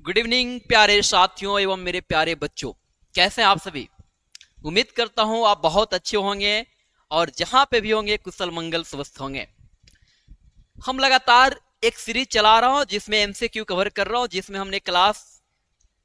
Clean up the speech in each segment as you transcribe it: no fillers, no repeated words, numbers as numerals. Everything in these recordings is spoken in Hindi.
गुड इवनिंग प्यारे साथियों एवं मेरे प्यारे बच्चों, कैसे हैं आप सभी। उम्मीद करता हूं आप बहुत अच्छे होंगे और जहां पे भी होंगे कुशल मंगल स्वस्थ होंगे। हम लगातार एक सीरीज चला रहा हूं जिसमें एमसीक्यू कवर कर रहा हूं, जिसमें हमने क्लास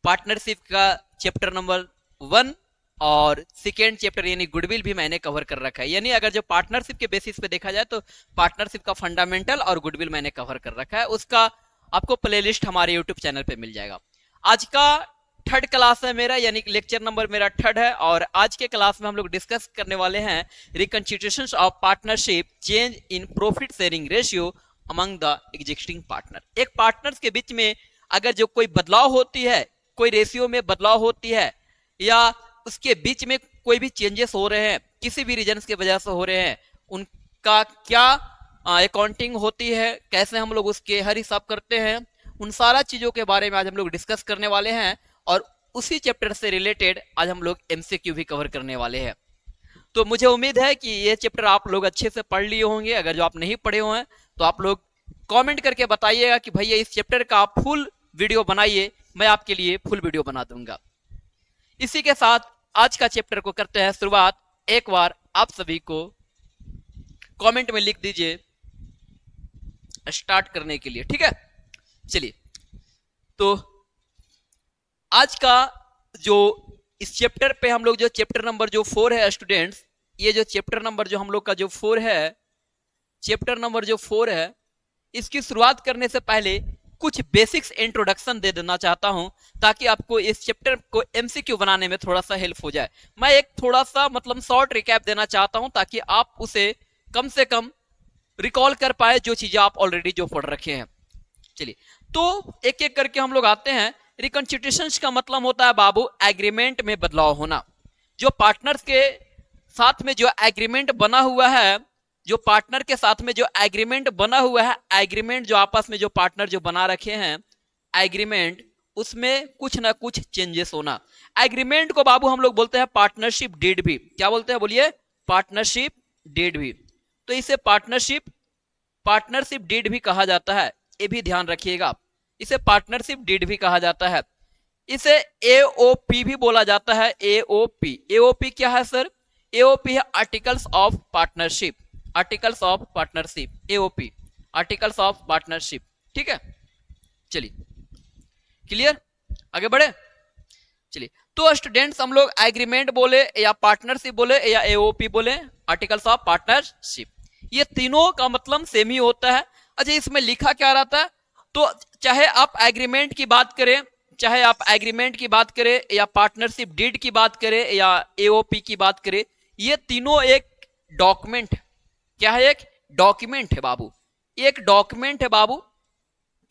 पार्टनरशिप का चैप्टर नंबर 1 और सेकेंड चैप्टर यानी गुडविल भी मैंने कवर कर रखा है। यानी अगर जो पार्टनरशिप के बेसिस पे देखा जाए तो पार्टनरशिप का फंडामेंटल और गुडविल मैंने कवर कर रखा है। उसका आपको प्लेलिस्ट हमारे यूट्यूब चैनल पे मिल जाएगा। आज का थर्ड क्लास है मेरा, यानी लेक्चर नंबर मेरा थर्ड है और आज के क्लास में हम लोग डिस्कस करने वाले हैं reconstitutions of partnership, change in profit sharing ratio among the existing partner. एक पार्टनर्स के बीच में अगर जो कोई बदलाव होती है, कोई रेशियो में बदलाव होती है या उसके बीच में कोई भी चेंजेस हो रहे हैं, किसी भी रीजन की वजह से हो रहे हैं, उनका क्या अकाउंटिंग होती है, कैसे हम लोग उसके हर हिसाब करते हैं, उन सारा चीजों के बारे में आज हम लोग डिस्कस करने वाले हैं। और उसी चैप्टर से रिलेटेड आज हम लोग एमसीक्यू भी कवर करने वाले हैं। तो मुझे उम्मीद है कि ये चैप्टर आप लोग अच्छे से पढ़ लिए होंगे। अगर जो आप नहीं पढ़े हुए हैं तो आप लोग कमेंट करके बताइएगा कि भैया इस चैप्टर का आप फुल वीडियो बनाइए, मैं आपके लिए फुल वीडियो बना दूंगा। इसी के साथ आज का चैप्टर को करते हैं शुरुआत। एक बार आप सभी को कमेंट में लिख दीजिए स्टार्ट करने के लिए, ठीक है। चलिए, तो आज का जो इस चैप्टर पे हम लोग जो चैप्टर नंबर जो 4 है स्टूडेंट्स, ये जो चैप्टर नंबर जो हम लोग का जो 4 है, चैप्टर नंबर जो 4 है, इसकी शुरुआत करने से पहले कुछ बेसिक्स इंट्रोडक्शन दे देना चाहता हूं ताकि आपको इस चैप्टर को एमसीक्यू बनाने में थोड़ा सा हेल्प हो जाए। मैं एक थोड़ा सा मतलब शॉर्ट रिकैप देना चाहता हूं ताकि आप उसे कम से कम रिकॉल कर पाए जो चीजें आप ऑलरेडी जो पढ़ रखे हैं। चलिए, तो एक एक करके हम लोग आते हैं। रिकंस्टिट्यूशंस का मतलब होता है बाबू एग्रीमेंट में बदलाव होना। जो पार्टनर्स के साथ में जो एग्रीमेंट बना हुआ है, जो पार्टनर के साथ में जो एग्रीमेंट बना हुआ है, एग्रीमेंट जो आपस में जो पार्टनर जो बना रखे हैं एग्रीमेंट, उसमें कुछ ना कुछ चेंजेस होना। एग्रीमेंट को बाबू हम लोग बोलते हैं पार्टनरशिप डीड भी। क्या बोलते हैं बोलिए? पार्टनरशिप डीड भी। तो इसे पार्टनरशिप डीड भी कहा जाता है, ये भी ध्यान रखिएगा। इसे पार्टनरशिप डीड भी कहा जाता है। इसे एओपी भी बोला जाता है। एओपी, एओपी क्या है सर? एओपी है articles of partnership, articles of partnership, AOP articles of partnership, ठीक है। चलिए, क्लियर, आगे बढ़े। चलिए, तो स्टूडेंट्स हम लोग एग्रीमेंट बोले या पार्टनरशिप बोले या एओपी बोले, आर्टिकल्स ऑफ पार्टनरशिप, ये तीनों का मतलब सेम ही होता है। अच्छा, इसमें लिखा क्या रहता है? तो चाहे आप एग्रीमेंट की बात करें, चाहे आप एग्रीमेंट की बात करें या पार्टनरशिप डीड की बात करें या एओपी की बात करें, ये तीनों एक डॉक्यूमेंट, क्या है? एक डॉक्यूमेंट है बाबू, एक डॉक्यूमेंट है बाबू।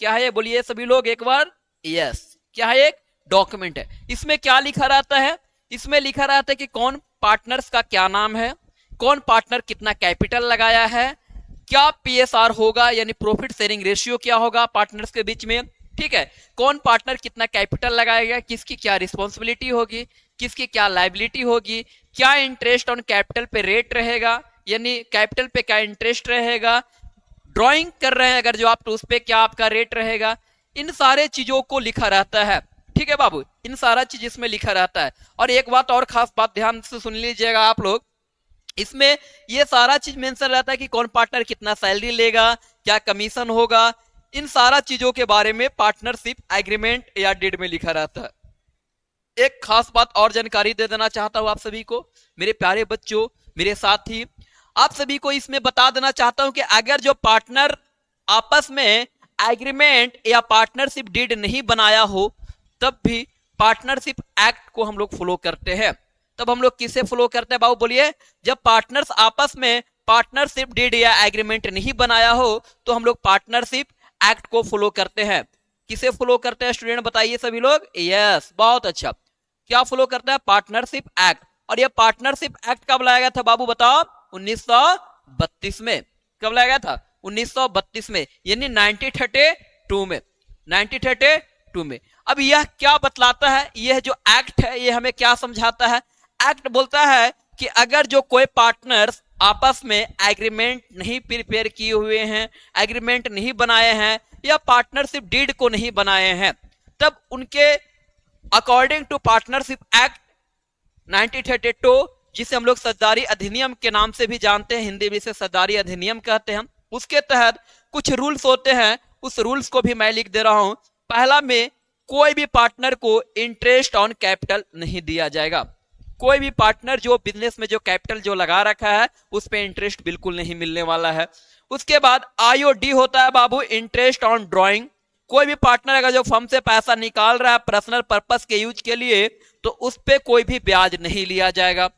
क्या है बोलिए सभी लोग एक बार? यस, क्या है? एक डॉक्यूमेंट है। इसमें क्या लिखा रहता है? इसमें लिखा रहता है कि कौन पार्टनर्स का क्या नाम है, कौन पार्टनर कितना कैपिटल लगाया है, क्या पीएसआर होगा यानी प्रॉफिट शेयरिंग रेशियो क्या होगा पार्टनर्स के बीच में, ठीक है। कौन पार्टनर कितना कैपिटल लगाएगा, किसकी क्या रिस्पॉन्सिबिलिटी होगी, किसकी क्या लाइबिलिटी होगी, क्या इंटरेस्ट ऑन कैपिटल पे रेट रहेगा, यानी कैपिटल पे क्या इंटरेस्ट रहेगा, ड्राइंग कर रहे हैं अगर जो आप तो उस पे क्या आपका रेट रहेगा। इन सारे चीजों को लिखा रहता है, ठीक है बाबू, इन सारा चीज इसमें लिखा रहता है। और एक बात और खास बात ध्यान से सुन लीजिएगा आप लोग, इसमें ये सारा चीज मेंशन रहता है कि कौन पार्टनर कितना सैलरी लेगा, क्या कमीशन होगा, इन सारा चीजों के बारे में पार्टनरशिप एग्रीमेंट या डीड में लिखा रहता है। एक खास बात और जानकारी दे देना चाहता हूं आप सभी को, मेरे प्यारे बच्चों, मेरे साथी, आप सभी को इसमें बता देना चाहता हूं कि अगर जो पार्टनर आपस में एग्रीमेंट या पार्टनरशिप डीड नहीं बनाया हो तब भी पार्टनरशिप एक्ट को हम लोग फॉलो करते हैं। तब हम लोग किसे फॉलो करते हैं बाबू बोलिए? जब पार्टनर्स आपस में पार्टनरशिप डीड या एग्रीमेंट नहीं बनाया हो तो हम लोग पार्टनरशिप एक्ट को फॉलो करते हैं। किसे फॉलो करते हैं स्टूडेंट बताइए सभी लोग? यस, बहुत अच्छा। क्या फॉलो करते हैं? Partnership act. और ये पार्टनरशिप एक्ट कब लाया गया था बाबू बताओ? 1932 में। कब लाया गया था? 1932 में, यानी 1932 में, 1932 में। अब यह क्या बतलाता है? यह जो एक्ट है ये हमें क्या समझाता है? एक्ट बोलता है कि अगर जो कोई पार्टनर्स आपस में एग्रीमेंट नहीं प्रिपेयर किए हुए हैं, एग्रीमेंट नहीं बनाए हैं या पार्टनरशिप डीड को नहीं बनाए हैं, तब उनके अकॉर्डिंग टू पार्टनरशिप एक्ट 1932, जिसे हम लोग सत्ताधारी अधिनियम के नाम से भी जानते हैं, हिंदी में इसे सत्ताधारी अधिनियम कहते हैं, उसके तहत कुछ रूल्स होते हैं। उस रूल्स को भी मैं लिख दे रहा हूं। पहला में, कोई भी पार्टनर को इंटरेस्ट ऑन कैपिटल नहीं दिया जाएगा। कोई भी पार्टनर जो बिजनेस में जो कैपिटल जो लगा रखा है उस पे इंटरेस्ट बिल्कुल नहीं मिलने वाला है। उसके बाद IOD होता है बाबू, इंटरेस्ट ऑन ड्रॉइंग। कोई भी पार्टनर अगर जो फर्म से पैसा निकाल रहा है पर्सनल पर्पस के यूज के लिए तो उस पे कोई भी ब्याज नहीं लिया जाएगा।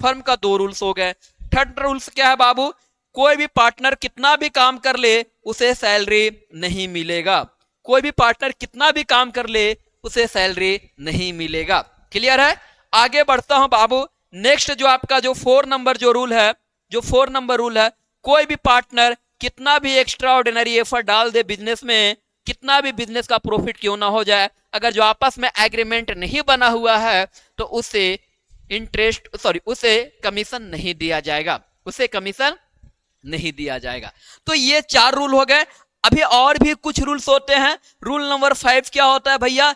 फर्म का 2 रूल्स हो गए। थर्ड रूल्स क्या है बाबू, कोई भी पार्टनर कितना भी काम कर ले उसे सैलरी नहीं मिलेगा। कोई भी पार्टनर कितना भी काम कर ले उसे सैलरी नहीं मिलेगा। क्लियर है? आगे बढ़ता हूं बाबू। नेक्स्ट जो आपका जो 4 नंबर जो रूल है, जो 4 नंबर रूल है, कोई भी पार्टनर कितना भी एक्स्ट्रा ऑर्डिनरी एफर्ट डाल दे बिजनेस में, कितना भी बिजनेस का प्रॉफिट क्यों ना हो जाए, अगर जो आपस में एग्रीमेंट नहीं बना हुआ है तो उसे उसे कमीशन नहीं दिया जाएगा, उसे कमीशन नहीं दिया जाएगा। तो ये 4 रूल हो गए। अभी और भी कुछ रूल्स होते हैं। रूल नंबर 5 क्या होता है भैया,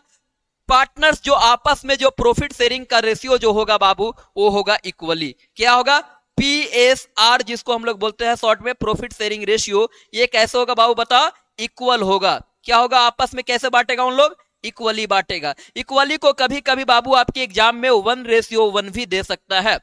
पार्टनर्स जो आपस में जो प्रॉफिट शेयरिंग का रेशियो जो होगा बाबू वो होगा इक्वली। क्या होगा? PSR, जिसको हम लोग बोलते हैं शॉर्ट में, प्रॉफिट शेयरिंग रेशियो। ये कैसे होगा बाबू बताओ? इक्वल होगा। क्या होगा? आपस में कैसे बांटेगा उन लोग? इक्वली बांटेगा। इक्वली को कभी कभी बाबू आपके एग्जाम में 1:1 भी दे सकता है,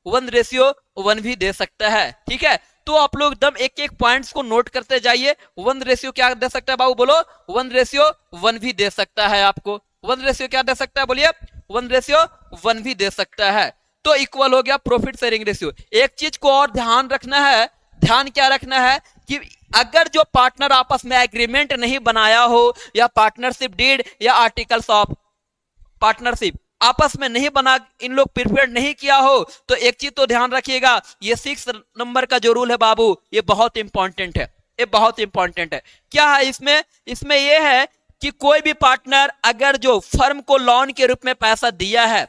1:1 भी दे सकता है। ठीक है, तो आप लोग एकदम एक एक पॉइंट्स को नोट करते जाइए। 1 क्या दे सकता है बाबू? बोलो। 1:1 भी दे सकता है आपको। 1 क्या दे सकता है? बोलिए। 1:1 भी दे सकता है। तो इक्वल हो गया प्रॉफिट शेयरिंग रेशियो। एक चीज को और ध्यान रखना है, ध्यान क्या रखना है कि अगर जो पार्टनर आपस में एग्रीमेंट नहीं बनाया हो या पार्टनरशिप डीड या आर्टिकल्स ऑफ पार्टनरशिप आपस में नहीं बना, इन लोग प्रिपेयर नहीं किया हो, तो एक चीज तो ध्यान रखिएगा, ये 6 नंबर का जो रूल है बाबू ये बहुत इंपॉर्टेंट है, ये बहुत इंपॉर्टेंट है। क्या है इसमें? इसमें यह है कि कोई भी पार्टनर अगर जो फर्म को लोन के रूप में पैसा दिया है,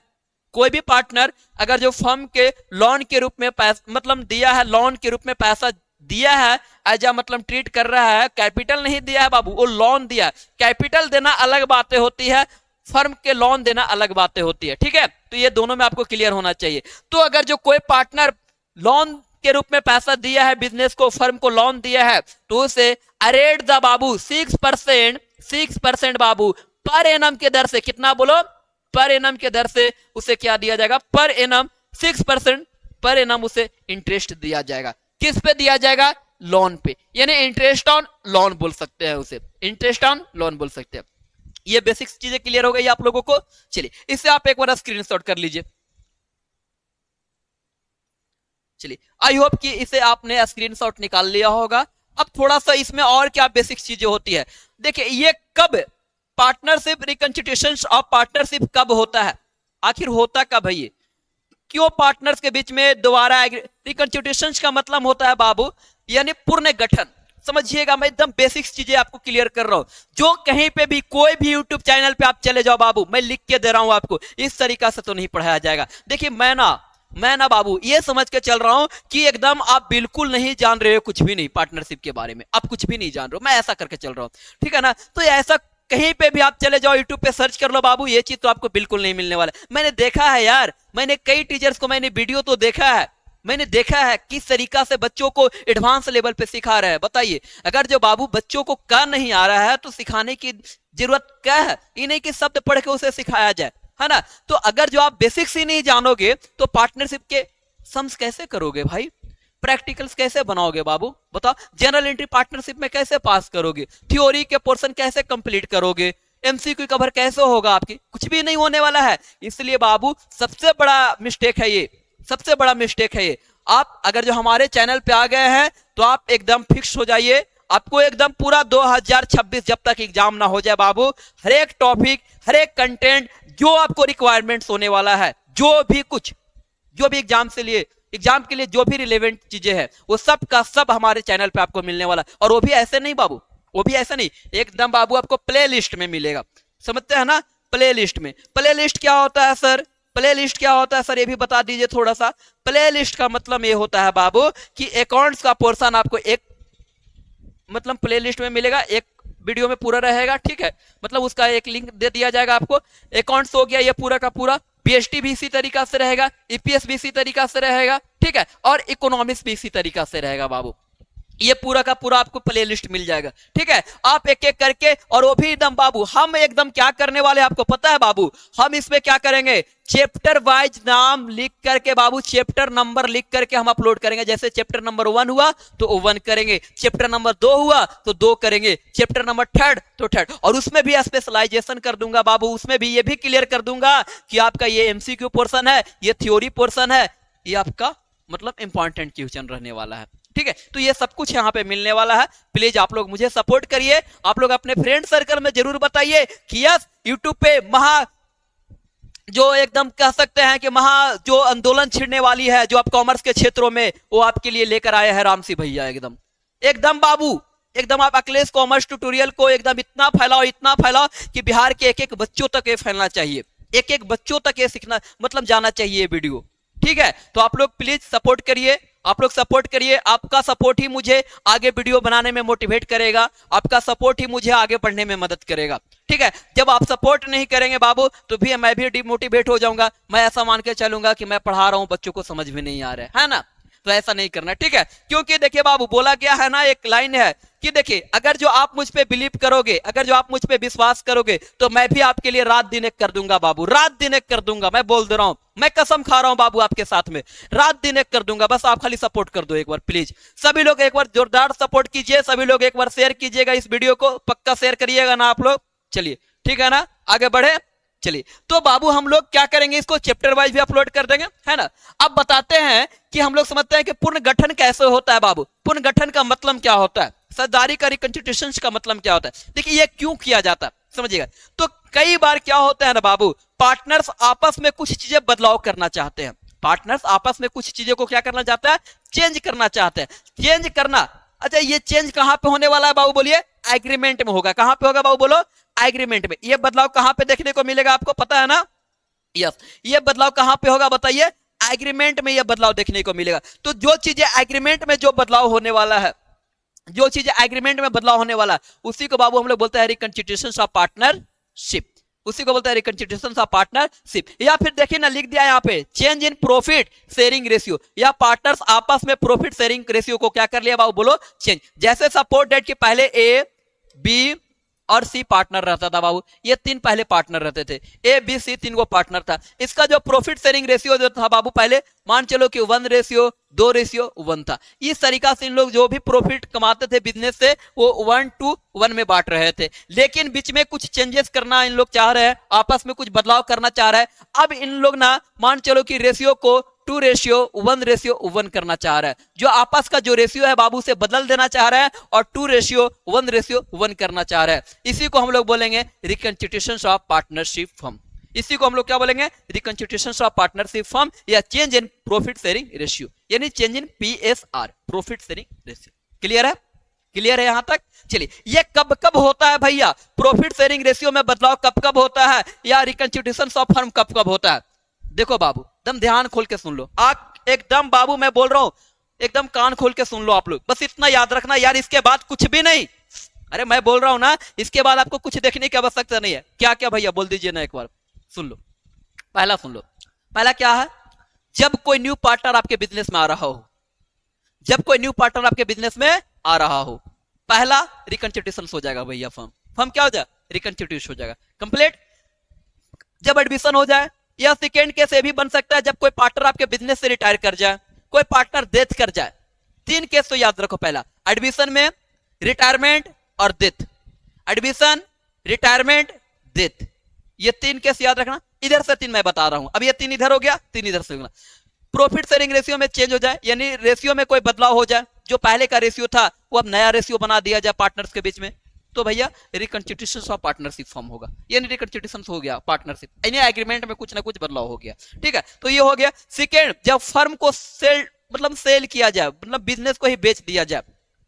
कोई भी पार्टनर अगर जो फर्म के लोन के रूप में पैसा मतलब दिया है, लोन के रूप में पैसा दिया है, एज मतलब ट्रीट कर रहा है, कैपिटल नहीं दिया है बाबू, वो लोन दिया है। कैपिटल देना अलग बातें होती है, फर्म के लोन देना अलग बातें होती है। ठीक है, तो ये दोनों में आपको क्लियर होना चाहिए। तो अगर जो कोई पार्टनर लोन के रूप में पैसा दिया है बिजनेस को, फर्म को लोन दिया है, तो उसे अरेट the Babu 6% Babu per annum के दर से, कितना बोलो? पर एनम के दर से उसे क्या दिया जाएगा? पर एनम 6% पर एनम उसे इंटरेस्ट दिया जाएगा। किस पे दिया जाएगा? लोन पे, यानी इंटरेस्ट ऑन लोन बोल सकते हैं उसे, इंटरेस्ट ऑन लोन बोल सकते हैं। ये बेसिक चीजें क्लियर हो गई आप लोगों को। चलिए इससे आप एक बार स्क्रीनशॉट कर लीजिए। चलिए, आई होप कि इसे आपने स्क्रीनशॉट निकाल लिया होगा। अब थोड़ा सा इसमें और क्या बेसिक चीजें होती है, देखिए ये कब पार्टनरशिप रिकंस्टिट्यूशन ऑफ पार्टनरशिप कब होता है, आखिर होता कब है ये, क्यों पार्टनर्स के बीच में दोबारा रिकंस्टिट्यूशन का मतलब होता है बाबू यानी पूर्ण गठन। समझिएगा, मैं एकदम बेसिक चीजें आपको क्लियर कर रहा हूं। जो कहीं पे भी कोई भी यूट्यूब चैनल पे आप चले जाओ बाबू, मैं लिख के दे रहा हूं आपको, इस तरीका से तो नहीं पढ़ाया जाएगा। देखिए मैं ना बाबू ये समझ के चल रहा हूं कि एकदम आप बिल्कुल नहीं जान रहे हो, कुछ भी नहीं पार्टनरशिप के बारे में, आप कुछ भी नहीं जान रहे हो, मैं ऐसा करके चल रहा हूं। ठीक है ना, तो ऐसा कहीं पे भी आप चले जाओ यूट्यूब पे सर्च कर लो बाबू, ये चीज तो आपको बिल्कुल नहीं मिलने वाला। मैंने देखा है यार, मैंने कई टीचर्स को मैंने वीडियो तो देखा है, मैंने देखा है किस तरीका से बच्चों को एडवांस लेवल पे सिखा रहा है। बताइए, अगर जो बाबू बच्चों को का नहीं आ रहा है तो सिखाने की जरूरत क्या है? ये नहीं कि शब्द पढ़ के उसे सिखाया जाए, है ना। तो अगर जो आप बेसिक्स ही नहीं जानोगे तो पार्टनरशिप के सम्स कैसे करोगे भाई, प्रैक्टिकल्स कैसे बनाओगे बाबू बताओ, जनरल एंट्री पार्टनरशिप में कैसे पास करोगे, थ्योरी के पोर्शन कैसे कंप्लीट करोगे, एमसीक्यू कवर कैसे होगा, आपकी कुछ भी नहीं होने वाला है। इसलिए बाबू सबसे बड़ा मिस्टेक है ये, सबसे बड़ा मिस्टेक है ये। आप अगर जो हमारे चैनल पे आ गए हैं तो आप एकदम फिक्स हो जाइए, आपको एकदम पूरा 2026 जब तक एग्जाम ना हो जाए बाबू, हर एक टॉपिक, हर एक कंटेंट जो आपको रिक्वायरमेंट्स होने वाला है, जो भी एग्जाम के लिए जो भी रिलेवेंट चीजें हैं, वो सब का सब हमारे चैनल पे आपको मिलने वाला। और वो भी ऐसे नहीं बाबू, वो भी ऐसा नहीं, एकदम बाबू आपको प्ले लिस्ट में मिलेगा। समझते हैं ना, प्ले लिस्ट में। प्ले लिस्ट क्या होता है सर? प्ले लिस्ट क्या होता है सर, ये भी बता दीजिए थोड़ा सा। प्ले लिस्ट का मतलब ये होता है बाबू कि अकाउंट्स का पोर्शन आपको एक मतलब प्ले लिस्ट में मिलेगा, एक वीडियो में पूरा रहेगा, ठीक है। मतलब उसका एक लिंक दे दिया जाएगा आपको। अकाउंट्स हो गया ये पूरा का पूरा, पीएचटी भी इसी तरीका से रहेगा, ईपीएस भी इसी तरीका से रहेगा, ठीक है, और इकोनॉमिक्स भी इसी तरीका से रहेगा बाबू। ये पूरा का पूरा आपको प्लेलिस्ट मिल जाएगा, ठीक है। आप एक एक करके, और वो भी एकदम बाबू हम एकदम क्या करने वाले आपको पता है बाबू, हम इसमें क्या करेंगे, चैप्टर वाइज नाम लिख करके बाबू, चैप्टर नंबर लिख करके हम अपलोड करेंगे। जैसे चैप्टर नंबर 1 हुआ तो 1 करेंगे, चैप्टर नंबर 2 हुआ तो 2 करेंगे, चैप्टर नंबर 3 तो 3, और उसमें भी स्पेशलाइजेशन कर दूंगा बाबू। उसमें भी ये भी क्लियर कर दूंगा कि आपका ये एमसीक्यू पोर्शन है, ये थ्योरी पोर्शन है, ये आपका मतलब इंपॉर्टेंट क्वेश्चन रहने वाला है, ठीक है। तो ये सब कुछ यहाँ पे मिलने वाला है। प्लीज आप लोग मुझे सपोर्ट करिए। आप लोग अपने फ्रेंड सर्कल में जरूर बताइए कि यस यूट्यूब पे महा जो एकदम कह सकते हैं कि महा जो आंदोलन छिड़ने वाली है, जो आप कॉमर्स के क्षेत्रों में, वो आपके लिए लेकर आए हैं रामसी भैया। एकदम एकदम बाबू, एकदम आप अखिलेश कॉमर्स ट्यूटोरियल को एकदम इतना फैलाओ कि बिहार के एक एक बच्चों तक ये फैलना चाहिए, एक एक बच्चों तक ये सीखना मतलब जाना चाहिए ये वीडियो, ठीक है। तो आप लोग प्लीज सपोर्ट करिए, आप लोग सपोर्ट करिए। आपका सपोर्ट ही मुझे आगे वीडियो बनाने में मोटिवेट करेगा, आपका सपोर्ट ही मुझे आगे बढ़ने में मदद करेगा, ठीक है। जब आप सपोर्ट नहीं करेंगे बाबू तो भी मैं भी डिमोटिवेट हो जाऊंगा, मैं ऐसा मान के चलूंगा कि मैं पढ़ा रहा हूं, बच्चों को समझ में नहीं आ रहा है ना। तो ऐसा नहीं करना, ठीक है। क्योंकि देखिए बाबू बोला गया है ना, एक लाइन है कि देखिए अगर जो आप मुझ पे बिलीव करोगे, अगर जो आप मुझ पे विश्वास करोगे तो मैं भी आपके लिए रात दिन एक कर दूंगा बाबू, रात दिन एक कर दूंगा। मैं बोल दे रहा हूं, मैं कसम खा रहा हूं बाबू आपके साथ में, रात दिन एक कर दूंगा। बस आप खाली सपोर्ट कर दो एक बार प्लीज। सभी लोग एक बार जोरदार सपोर्ट कीजिए, सभी लोग एक बार शेयर कीजिएगा इस वीडियो को, पक्का शेयर करिएगा ना आप लोग। चलिए ठीक है ना, आगे बढ़े। चलिए तो बाबू हम लोग क्या करेंगे, इसको चैप्टर वाइज भी अपलोड कर देंगे, है ना। अब बताते हैं कि हम लोग समझते हैं कि पुनर्गठन कैसे होता है बाबू। पुनर्गठन का मतलब क्या होता है, सरदारी का रिकंस्टिट्यूशन का मतलब क्या होता है, देखिए ये क्यों किया जाता है समझिएगा। तो कई बार क्या होता है ना बाबू, पार्टनर्स आपस में कुछ चीजें बदलाव करना चाहते हैं, पार्टनर्स आपस में कुछ चीजों को क्या करना चाहता है, चेंज करना चाहते हैं। चेंज करना, अच्छा ये चेंज कहां पे होने वाला है बाबू बोलिए, एग्रीमेंट में होगा। कहां पे होगा बाबू बोलो, एग्रीमेंट में। ये बदलाव कहां पे देखने को मिलेगा आपको पता है ना, यस ये बदलाव कहां पे होगा बताइए, एग्रीमेंट में ये बदलाव देखने को मिलेगा। तो जो चीजें एग्रीमेंट में जो बदलाव होने वाला है, जो चीजें एग्रीमेंट में बदलाव होने वाला है, उसी को बाबू हम लोग बोलते हैं रिकंस्टिट्यूशन ऑफ पार्टनरशिप, उसी को बोलते हैं रिकंस्टिट्यूशन ऑफ पार्टनरशिप। या फिर देखिए ना लिख दिया यहाँ पे change in profit sharing ratio, या पार्टनर्स आपस में प्रॉफिट शेयरिंग रेशियो को क्या कर लिया बाबू बोलो, चेंज। जैसे सपोर्ट डेट के पहले ए बी और सी पार्टनर रहता था बाबू, ये 3 पहले पार्टनर रहते थे, ए बी सी 3 को पार्टनर था। इसका जो प्रॉफिट शेयरिंग रेशियो जो था बाबू पहले मान चलो कि 1:2:1 था। इस तरीका से इन लोग जो भी प्रॉफिट कमाते थे बिजनेस से वो 1:1 में बांट रहे थे। लेकिन बीच में कुछ चेंजेस करना इन लोग चाह रहे हैं, आपस में कुछ बदलाव करना चाह रहे हैं। अब इन लोग ना मान चलो कि रेशियो को 2:1 करना चाह रहा है, जो आपस का जो रेशियो है बाबू से बदल देना चाह रहा है और 2:1 करना चाह रहा है। इसी को हम लोग बोलेंगे रिकंस्टिट्यूशन ऑफ पार्टनरशिप फर्म, इसी को हम लोग क्या बोलेंगे, रिकंस्टिट्यूशन ऑफ पार्टनरशिप फर्म, या change in profit sharing ratio, यानी change in PSR, profit sharing ratio. Clear है, क्लियर है यहां तक। चलिए ये कब कब होता है भैया, प्रॉफिट शेयरिंग रेशियो में बदलाव कब कब होता है, या रिकंस्टिट्यूशन ऑफ फर्म कब कब होता है। देखो बाबू एकदम ध्यान खोल के सुन लो, आप एकदम बाबू मैं बोल रहा हूं एकदम कान खोल के सुन लो आप लोग, बस इतना याद रखना यार, इसके बाद कुछ भी नहीं। अरे मैं बोल रहा हूं ना, इसके बाद आपको कुछ देखने की आवश्यकता नहीं है। क्या क्या भैया बोल दीजिए ना एक बार, सुन लो। पहला सुन लो, पहला क्या है, जब कोई न्यू पार्टनर आपके बिजनेस में आ रहा हो, जब कोई न्यू पार्टनर आपके बिजनेस में आ रहा हो, पहला रिकंस्टिट्यूशन हो जाएगा भैया, फर्म क्या हो जाए, रिकंस्टिट्यूट हो जाएगा कंप्लीट। जब एडमिशन हो जाए, या सेकेंड केस ये भी बन सकता है जब कोई पार्टनर आपके बिजनेस से रिटायर कर जाए, कोई पार्टनर डेथ कर जाए। 3 केस तो याद रखो, पहला एडमिशन में, रिटायरमेंट और डेथ, एडमिशन रिटायरमेंट डेथ, ये 3 केस याद रखना। इधर से 3 मैं बता रहा हूं, अब ये 3 इधर हो गया, 3 इधर से हो गया। प्रॉफिट शेयरिंग रेशियो में चेंज हो जाए, यानी रेशियो में कोई बदलाव हो जाए, जो पहले का रेशियो था वो अब नया रेशियो बना दिया जाए पार्टनर्स के बीच में, तो भैया रिकंस्टिट्यूशन ऑफ पार्टनरशिप फॉर्म होगा, यानी रिकंस्टिट्यूशन हो गया पार्टनरशिप, यानी एग्रीमेंट में कुछ ना कुछ बदलाव हो गया, ठीक है। तो ये हो गया। सेकेंड, जब फर्म को सेल किया जाए, मतलब बिजनेस को ही बेच दिया जाए,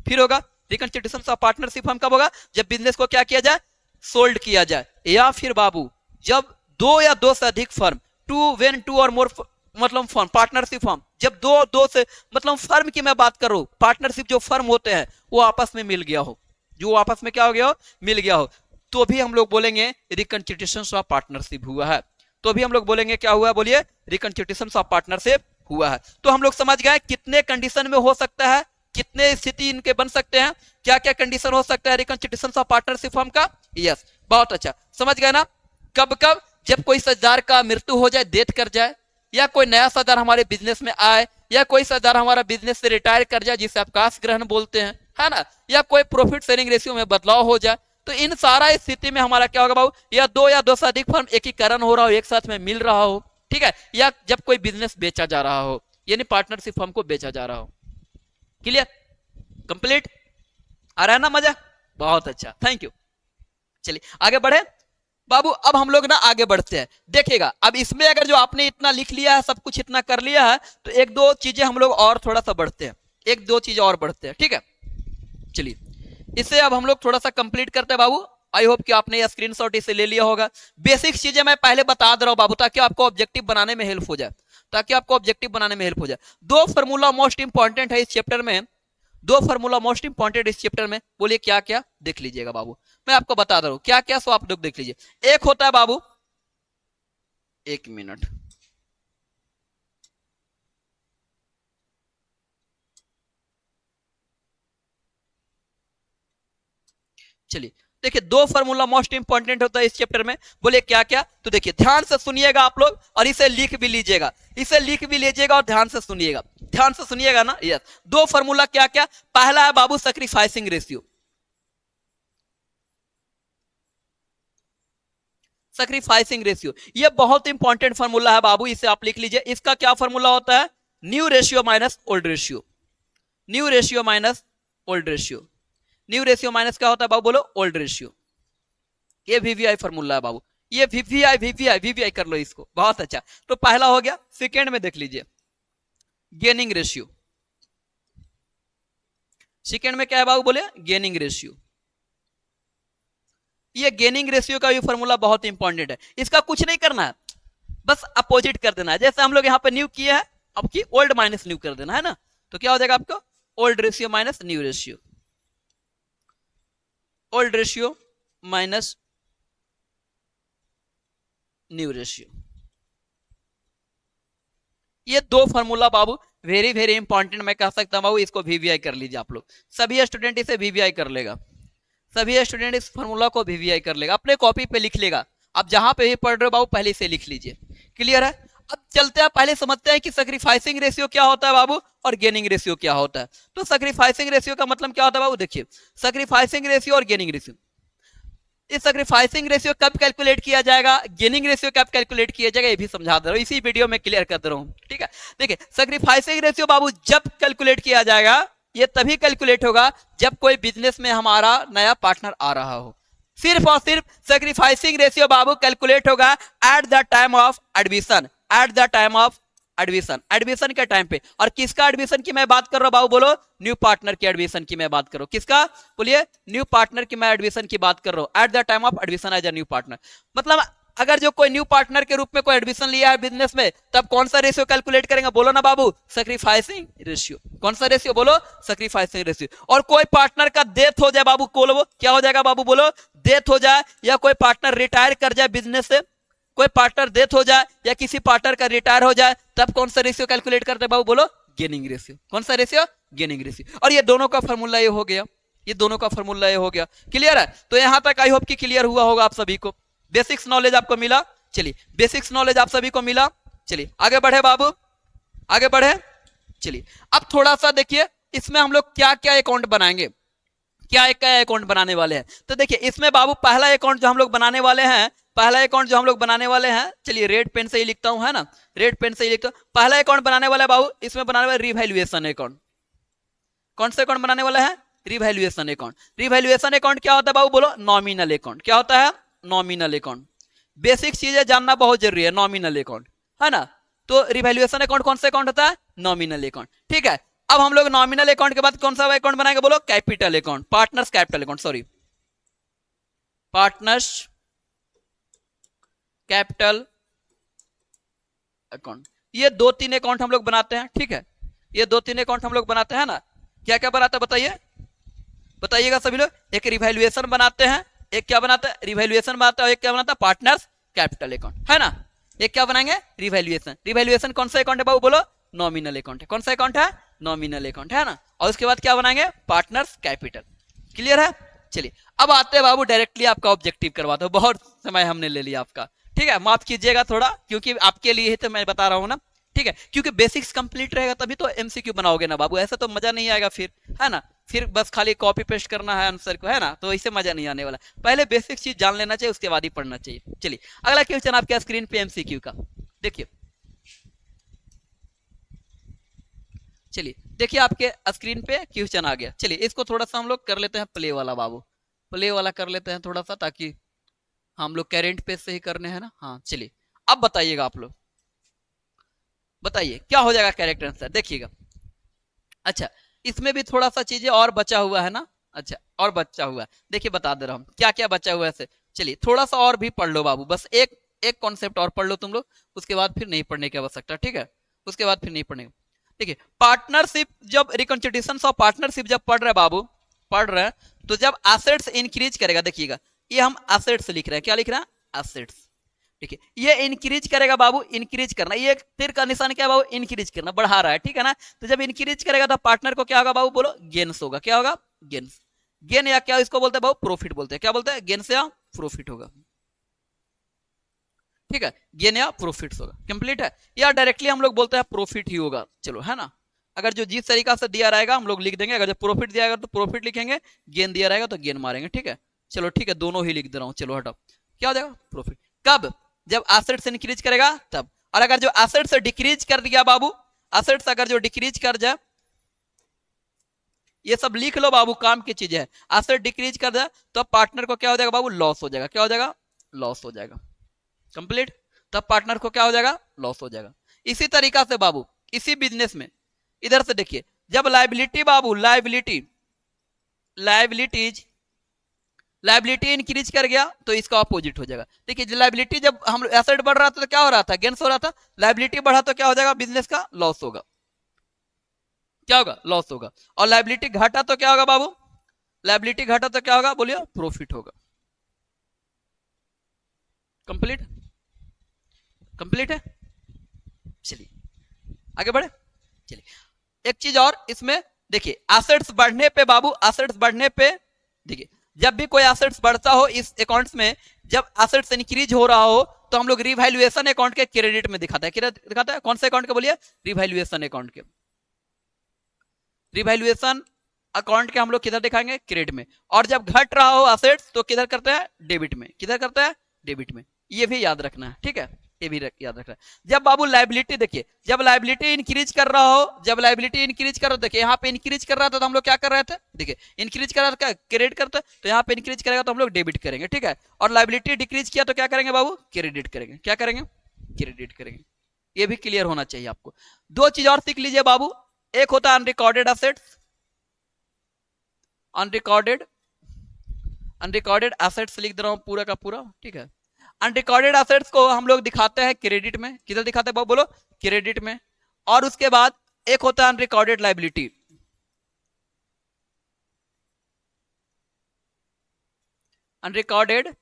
फिर होगा रिकंस्टिट्यूशन ऑफ पार्टनरशिप फर्म। कब होगा, जब बिजनेस को क्या किया जाए, सोल्ड किया जाए। या फिर बाबू जब 2 या 2 से अधिक फर्म, 2 और मोर मतलब फर्म, पार्टनरशिप फर्म, जब 2 से मतलब फर्म की मैं बात कर रहा हूं, पार्टनरशिप जो फर्म होते हैं वो आपस में मिल गया हो, जो आपस में क्या हो गया हो, मिल गया हो, तो भी हम लोग बोलेंगे रिकंस्टिट्यूशन ऑफ पार्टनरशिप हुआ है। तो भी हम लोग बोलेंगे क्या हुआ है, बोलिए रिकंस्टिट्यूशन ऑफ पार्टनरशिप हुआ है। तो हम लोग समझ गए कितने कंडीशन में हो सकता है, कितने स्थिति इनके बन सकते हैं, क्या क्या कंडीशन हो सकता है रिकंस्टिट्यूशन ऑफ पार्टनरशिप फर्म का। यस, बहुत अच्छा, समझ गए ना। कब कब, जब कोई साझेदार का मृत्यु हो जाए, डेथ कर जाए, या कोई नया साझेदार हमारे बिजनेस में आए, या कोई साझेदार हमारा बिजनेस से रिटायर कर जाए जिसे अवकाश ग्रहण बोलते हैं, है ना, या कोई प्रॉफिट शेयरिंग रेशियो में बदलाव हो जाए, तो इन सारा स्थिति में हमारा क्या होगा बाबू, या दो से अधिक फर्म एकीकरण हो रहा हो, एक साथ में मिल रहा हो, ठीक है, या जब कोई बिजनेस बेचा जा रहा हो, यानी पार्टनरशिप फर्म को बेचा जा रहा हो। क्लियर, कंप्लीट, आ रहा है ना मजा, बहुत अच्छा, थैंक यू। चलिए आगे बढ़े बाबू, अब हम लोग ना आगे बढ़ते हैं। देखिएगा अब इसमें अगर जो आपने इतना लिख लिया है, सब कुछ इतना कर लिया है, तो एक दो चीजें हम लोग और थोड़ा सा बढ़ते हैं, एक दो चीजें और बढ़ते हैं, ठीक है। चलिए इसे अब हम लोग थोड़ा सा कंप्लीट करते हैं बाबू। आई होप कि आपने ये स्क्रीनशॉट इसे ले लिया होगा। बेसिक चीजें मैं पहले बता दे रहा हूं बाबू, ताकि आपको ऑब्जेक्टिव बनाने में हेल्प हो जाए, ताकि आपको ऑब्जेक्टिव बनाने में हेल्प हो जाए। दो फार्मूला मोस्ट इंपॉर्टेंट है इस चैप्टर में, दो फार्मूला मोस्ट इंपॉर्टेंट इस चैप्टर में, बोलिए क्या क्या, देख लीजिएगा बाबू, मैं आपको बता दे रहा हूं क्या क्या, सो आप लोग देख लीजिए। एक होता है बाबू, एक मिनट, चलिए देखिए, दो फार्मूला मोस्ट इंपॉर्टेंट होता है इस चैप्टर में, बोले क्या क्या, तो देखिए ध्यान से सुनिएगा आप लोग, और इसे लिख भी लीजिएगा, इसे लिख भी लीजिएगा और ध्यान से सुनिएगा, ध्यान से सुनिएगा ना। यस, दो फार्मूला क्या क्या, पहला है बाबू सैक्रिफाइसिंग रेशियो, सैक्रिफाइसिंग रेशियो, ये बहुत इंपॉर्टेंट फार्मूला है बाबू, इसे आप लिख लीजिए। इसका क्या फार्मूला होता है, new ratio minus old ratio, new ratio minus old ratio, new ratio minus क्या होता है बाबू, बोलो ओल्ड रेशियो। ये वीवीआई फार्मूला है बाबू, ये वीवीआई वीवीआई वीवीआई कर लो इसको, बहुत अच्छा। तो पहला हो गया। सेकेंड में देख लीजिए गेनिंग रेशियो, सेकेंड में क्या है बाबू, बोले गेनिंग रेशियो। ये गेनिंग रेशियो का भी फार्मूला बहुत इंपॉर्टेंट है, इसका कुछ नहीं करना है, बस अपोजिट कर देना है। जैसे हम लोग यहाँ पे न्यू किया है, अब की ओल्ड माइनस न्यू कर देना है ना, तो क्या हो जाएगा आपको, old ratio minus new ratio, old ratio minus new ratio. ये दो फार्मूला बाबू वेरी वेरी इंपॉर्टेंट, मैं कह सकता हूं बाबू, इसको वीवीआई कर लीजिए आप लोग, सभी स्टूडेंट इसे वीवीआई कर लेगा, सभी स्टूडेंट इस फार्मूला को वीवीआई कर लेगा, अपने कॉपी पे लिख लेगा। आप जहां पे भी पढ़ रहे हो बाबू, पहले इसे लिख लीजिए। क्लियर है, अब चलते हैं, पहले समझते हैं कि सैक्रिफाइसिंग रेशियो क्या होता है बाबू, और गेनिंग रेशियो क्या होता है। तो सैक्रिफाइसिंग रेशियो का मतलब क्या होता है बाबू, देखिए सैक्रिफाइसिंग रेशियो और गेनिंग रेशियो, इस सैक्रिफाइसिंग रेशियो कब कैलकुलेट किया जाएगा, गेनिंग रेशियो कब कैलकुलेट किया जाएगा, ये भी समझा दे रहा हूं, इसी वीडियो में क्लियर कर दे रहा हूं, ठीक है। देखिए सैक्रिफाइसिंग रेशियो बाबू जब कैलकुलेट किया जाएगा, ये तभी कैलकुलेट होगा जब कोई बिजनेस में हमारा नया पार्टनर आ रहा हो। सिर्फ और सिर्फ सैक्रिफाइसिंग रेशियो बाबू कैलकुलेट होगा eight the time of admission, eight the time of admission, admission के टाइम पे। और किसका एडमिशन की मैं बात कर रहा हूं बाबू, बोलो न्यू पार्टनर के एडमिशन की मैं बात कर रहा हूं, किसका, बोलिए न्यू पार्टनर की मैं एडमिशन की बात कर रहा हूं, at the time of admission as a new partner. मतलब अगर जो कोई न्यू पार्टनर के रूप में कोई एडमिशन लिया है बिजनेस में, तब कौन सा रेशियो कैलकुलेट करेंगे, बोलो ना बाबू, सैक्रिफाइसिंग रेशियो। कौन सा रेशियो, बोलो सैक्रिफाइसिंग रेशियो। और कोई पार्टनर का डेथ हो जाए बाबू, बोलो क्या हो जाएगा बाबू, बोलो डेथ हो जाए, या कोई पार्टनर रिटायर कर जाए बिजनेस से, कोई पार्टनर डेथ हो जाए, या किसी पार्टनर का रिटायर हो जाए, तब कौन सा रेशियो कैलकुलेट करते हैं बाबू, बोलो गेनिंग रेशियो। कौन सा रेशियो, गेनिंग रेशियो। और ये दोनों का फार्मूला ये हो गया, ये दोनों का फार्मूला ये हो गया। क्लियर है, तो यहां तक आई होप कि क्लियर हुआ होगा आप सभी को, बेसिक्स नॉलेज आपको मिला। चलिए बेसिक्स नॉलेज आप सभी को मिला, चलिए आगे बढ़े बाबू, आगे बढ़े। चलिए अब थोड़ा सा देखिए इसमें हम लोग क्या क्या अकाउंट बनाएंगे, क्या क्या अकाउंट बनाने वाले हैं। तो देखिए इसमें बाबू पहला अकाउंट जो हम लोग बनाने वाले हैं, पहला अकाउंट जो हम लोग बनाने वाले हैं, चलिए रेड पेन से ही लिखता हूं, है ना, रेड पेन से ही लिखता हूं। पहला अकाउंट बनाने वाला है बाबू, इसमें बनाने वाला रिवैल्यूएशन अकाउंट। कौन सा अकाउंट बनाने वाला है, रिवैल्यूएशन अकाउंट। रिवैल्यूएशन अकाउंट क्या होता है बाबू, बोलो नॉमिनल अकाउंट। क्या होता है, नॉमिनल अकाउंट। बेसिक चीजें जानना बहुत जरूरी है, नॉमिनल अकाउंट, है ना। तो रिवैल्यूएशन अकाउंट कौन सा अकाउंट होता है, नॉमिनल अकाउंट, ठीक है। अब हम लोग नॉमिनल अकाउंट के बाद कौन सा अकाउंट बनाएंगे, बोलो capital account, partners capital account, sorry partners capital account. ये दो तीन अकाउंट हम लोग बनाते हैं, ठीक है, ये दो तीन अकाउंट हम लोग बनाते हैं ना। क्या क्या बनाते हैं बताइए, बताइएगा सभी लोग, एक रिवैल्यूएशन बनाते हैं, एक क्या बनाता है, रिवैल्यूएशन बनाता है, और एक क्या बनाता है, पार्टनर्स कैपिटल अकाउंट, है ना। एक क्या बनाएंगे, रिवैल्यूएशन। रिवैल्यूएशन कौन सा अकाउंट है बाबू, बोलो, नॉमिनल अकाउंट है। कौन सा अकाउंट है, नॉमिनल अकाउंट, है ना। और उसके बाद क्या बनाएंगे, पार्टनर्स कैपिटल। क्लियर है। चलिए अब आते हैं बाबू डायरेक्टली आपका ऑब्जेक्टिव करवाता हूँ, बहुत समय हमने ले लिया आपका, ठीक है, माफ कीजिएगा थोड़ा, क्योंकि आपके लिए ही तो मैं बता रहा हूँ ना, ठीक है, क्योंकि बेसिक्स कंप्लीट रहेगा तभी तो एमसीक्यू बनाओगे ना बाबू, ऐसा तो मजा नहीं आएगा फिर, है ना। फिर बस खाली कॉपी पेस्ट करना है आंसर को, है ना, तो इससे मजा नहीं आने वाला। पहले बेसिक चीज जान लेना चाहिए, उसके बाद ही पढ़ना चाहिए। चलिए अगला क्वेश्चन आपके स्क्रीन पे एमसीक्यू का, देखिए, चलिए देखिए आपके स्क्रीन पे क्वेश्चन आ गया। चलिए इसको थोड़ा सा हम लोग कर लेते हैं प्ले वाला बाबू, प्ले वाला कर लेते हैं थोड़ा सा, ताकि हम लोग करेंट पेज से ही करने हैं ना। हाँ चलिए अब बताइएगा आप लोग, बताइए क्या हो जाएगा कैरेक्टर आंसर, देखिएगा। अच्छा इसमें भी थोड़ा सा चीजें और बचा हुआ है ना, अच्छा और बचा हुआ है, देखिए बता दे रहा हूँ क्या क्या बचा हुआ है ऐसे। चलिए थोड़ा सा और भी पढ़ लो बाबू, बस एक एक कॉन्सेप्ट और पढ़ लो तुम लोग, उसके बाद फिर नहीं पढ़ने की आवश्यकता, ठीक है, उसके बाद फिर नहीं पढ़ने। देखिए पार्टनरशिप, जब रिकॉन्स्टिट्यूशन ऑफ पार्टनरशिप जब पढ़ रहे बाबू, पढ़ रहे हैं, तो जब एसेट्स इंक्रीज करेगा, देखिएगा ये हम एसेट्स लिख रहे हैं, क्या लिख रहे हैं, एसेट्स, ठीक है, ये इंक्रीज करेगा बाबू, इंक्रीज करना, ये तीर का निशान क्या बाबू, इंक्रीज करना, बढ़ा रहा है, ठीक है ना। तो जब इंक्रीज करेगा तो पार्टनर को क्या होगा बाबू, बोलो, गेन्स होगा, क्या होगा, गेन्स, गेन या क्या इसको बोलते हैं बाबू, प्रॉफिट बोलते हैं, क्या बोलते हैं, गेन्स या प्रॉफिट होगा, ठीक है, गेन या प्रॉफिट होगा, कंप्लीट है। या डायरेक्टली हम लोग बोलते हैं प्रॉफिट ही होगा, चलो, है ना। अगर जो जिस तरीका से दिया रहेगा हम लोग लिख देंगे, अगर जो प्रॉफिट दिया रहेगा तो प्रॉफिट लिखेंगे, गेन दिया रहेगा तो गेन मारेंगे, ठीक है। चलो ठीक है, दोनों ही लिख दे रहा हूँ, चलो हटाओ, क्या हो जाएगा, प्रॉफिट। कब, जब एसेट्स इंक्रीज करेगा तब। और अगर जो एसेट्स डिक्रीज कर दिया बाबू, एसेट्स अगर जो डिक्रीज कर जाए, ये सब लिख लो बाबू, काम की चीज है, एसेट डिक्रीज कर जाए तो पार्टनर को क्या हो जाएगा बाबू, लॉस हो जाएगा, क्या हो जाएगा, लॉस हो जाएगा, कंप्लीट। तब पार्टनर को क्या हो जाएगा, लॉस हो जाएगा। इसी तरीका से बाबू इसी बिजनेस में इधर से देखिए, जब लाइबिलिटी बाबू, लाइबिलिटी, लाइबिलिटीज, लाइबिलिटी इंक्रीज कर गया तो इसका अपोजिट हो जाएगा। देखिए लाइबिलिटी जब हम एसेट बढ़ रहा था तो क्या हो रहा था, गेन्स हो रहा था, लाइबिलिटी बढ़ा तो क्या हो जाएगा, बिजनेस का लॉस होगा, क्या होगा, लॉस होगा। और लाइबिलिटी घटा तो क्या होगा बाबू, लाइबिलिटी घटा तो क्या होगा, बोलिए, प्रॉफिट होगा, कंप्लीट, कंप्लीट है। चलिए आगे बढ़े, चलिए एक चीज और इसमें देखिए, एसेट्स बढ़ने पे बाबू, एसेट्स बढ़ने पे देखिए, जब भी कोई एसेट्स बढ़ता हो इस अकाउंट्स में, जब एसेट्स इंक्रीज हो रहा हो तो हम लोग रिवैल्यूएशन अकाउंट के क्रेडिट में दिखाता है, क्या दिखाता है, कौन से अकाउंट के बोलिए, रिवैल्यूएशन अकाउंट के, रिवैल्यूएशन अकाउंट के हम लोग किधर दिखाएंगे, क्रेडिट में। और जब घट रहा हो एसेट्स तो किधर करते हैं, डेबिट में, किधर करते हैं, डेबिट में, ये भी याद रखना है, ठीक है, ये भी याद रखना है। जब बाबू लाइबिलिटी देखिए, जब लाइबिलिटी इंक्रीज कर रहा हो, जब लाइबिलिटी इंक्रीज कर रहा हो, देखिए यहाँ पे इंक्रीज कर रहा था तो हम लोग क्या कर रहे थे, देखिए इंक्रीज कर रहा था क्रेडिट करते, तो यहाँ पे इंक्रीज करेगा तो हम लोग डेबिट करेंगे, ठीक है। और लाइबिलिटी डिक्रीज किया तो क्या करेंगे बाबू, क्रेडिट करेंगे, क्या करेंगे, क्रेडिट करेंगे। ये भी क्लियर होना चाहिए आपको। दो चीज और सीख लीजिए बाबू, एक होता है unrecorded assets, unrecorded, unrecorded assets लिख दे रहा हूं पूरा का पूरा, ठीक है। अनरिकॉर्डेड एसेट्स को हम लोग दिखाते हैं क्रेडिट में, किधर दिखाते हैं बोलो, क्रेडिट में। और उसके बाद एक होता है अनरिकॉर्डेड लाइबिलिटी, अनरिकॉर्डेड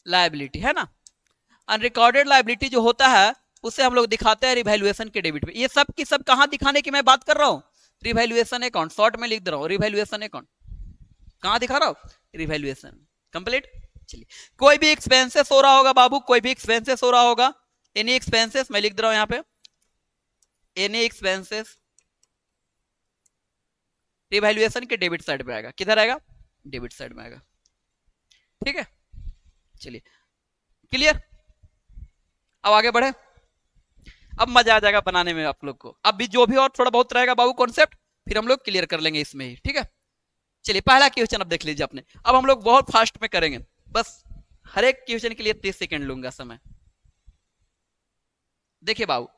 लाइबिलिटी, है ना। अनरिकॉर्डेड लाइबिलिटी जो होता है उसे हम लोग दिखाते हैं रिवैल्यूएशन के डेबिट में। ये सब की सब कहां दिखाने की मैं बात कर रहा हूं, रिवैल्यूएशन अकाउंट, शॉर्ट में लिख दे रहा हूं, रिवैल्यूएशन अकाउंट कहां दिखा रहा हूं, रिवैल्यूएशन, कंप्लीट। चलिए कोई भी एक्सपेंसेस हो रहा होगा बाबू, कोई भी एक्सपेंसेस हो रहा होगा, एनी एक्सपेंसेस मैं लिख दे रहा हूं यहां पे, एनी एक्सपेंसेस रिवैल्यूएशन के डेबिट साइड में आएगा, किधर आएगा, डेबिट साइड में आएगा, ठीक है। चलिए क्लियर, अब आगे बढ़े, अब मजा आ जाएगा बनाने में आप लोग को। अब भी जो भी और थोड़ा बहुत रहेगा बाबू कॉन्सेप्ट फिर हम लोग क्लियर कर लेंगे इसमें ही, ठीक है। चलिए पहला क्वेश्चन अब देख लीजिए आपने, अब हम लोग बहुत फास्ट में करेंगे, बस हर एक क्वेश्चन के लिए 30 सेकंड लूंगा समय। देखिए बाबू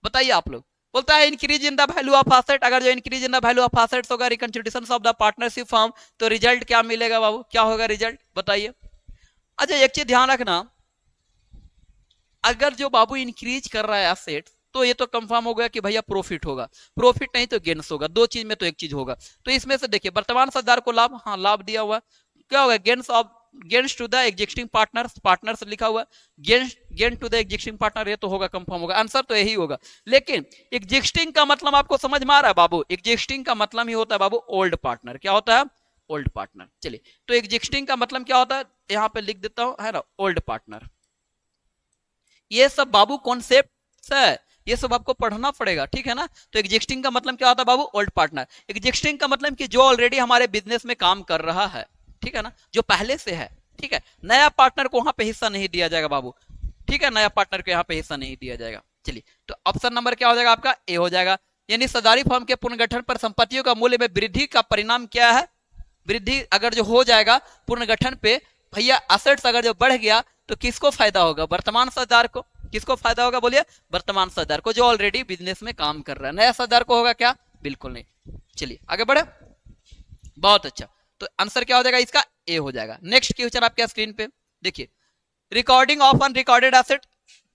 बताइए आप लोग, बोलता है increase in the value of asset, अगर जो increase in the value of assets होगा reconstitution of the partnership form, तो रिजल्ट क्या मिलेगा बाबू, क्या होगा रिजल्ट बताइए। अच्छा एक चीज ध्यान रखना, अगर जो बाबू इंक्रीज कर रहा है एसेट्स, तो ये तो कंफर्म हो गया कि भैया प्रॉफिट होगा, प्रॉफिट नहीं तो गेन्स होगा, दो चीज में तो एक चीज होगा। तो इसमें से देखिए वर्तमान साझेदार को लाभ, हाँ लाभ दिया हुआ, क्या होगा gains of gains to the existing partners, partners लिखा हुआ, gain to the existing partner, ये तो होगा कंफर्म होगा, आंसर तो यही होगा। लेकिन एग्जिस्टिंग का मतलब आपको समझ में आ रहा है बाबू, एग्जिस्टिंग का मतलब ही होता है बाबू ओल्ड पार्टनर, क्या होता है ओल्ड पार्टनर। चलिए तो एग्जिस्टिंग का मतलब क्या होता है, यहां पे लिख देता हूं है ना, ओल्ड पार्टनर। ये सब बाबू कॉन्सेप्ट है, ये सब आपको पढ़ना पड़ेगा, ठीक है ना। तो एग्जिस्टिंग का मतलब क्या होता है बाबू, ओल्ड पार्टनर। एग्जिस्टिंग का मतलब कि जो ऑलरेडी हमारे बिजनेस में काम कर रहा है, ठीक है ना, जो पहले से है, ठीक है। नया पार्टनर को वहां पे हिस्सा नहीं दिया जाएगा बाबू, ठीक है, नया पार्टनर को यहाँ पे हिस्सा नहीं दिया जाएगा। चलिए तो ऑप्शन नंबर क्या हो जाएगा आपका, ए हो जाएगा। यानी साझेदारी फर्म के पुनर्गठन पर संपत्तियों का मूल्य में वृद्धि का परिणाम क्या है, वृद्धि अगर जो हो जाएगा पुनर्गठन पे भैया, असेट्स अगर जो बढ़ गया तो किसको फायदा होगा, वर्तमान साझेदार को। किसको फायदा होगा बोलिए, वर्तमान साझेदार को जो ऑलरेडी बिजनेस में काम कर रहा है। नया साझेदार को होगा क्या, बिल्कुल नहीं। चलिए आगे बढ़े, बहुत अच्छा। तो आंसर क्या हो जाएगा इसका, ए हो जाएगा। नेक्स्ट क्वेश्चन आपके स्क्रीन पे देखिए, recording of unrecorded asset,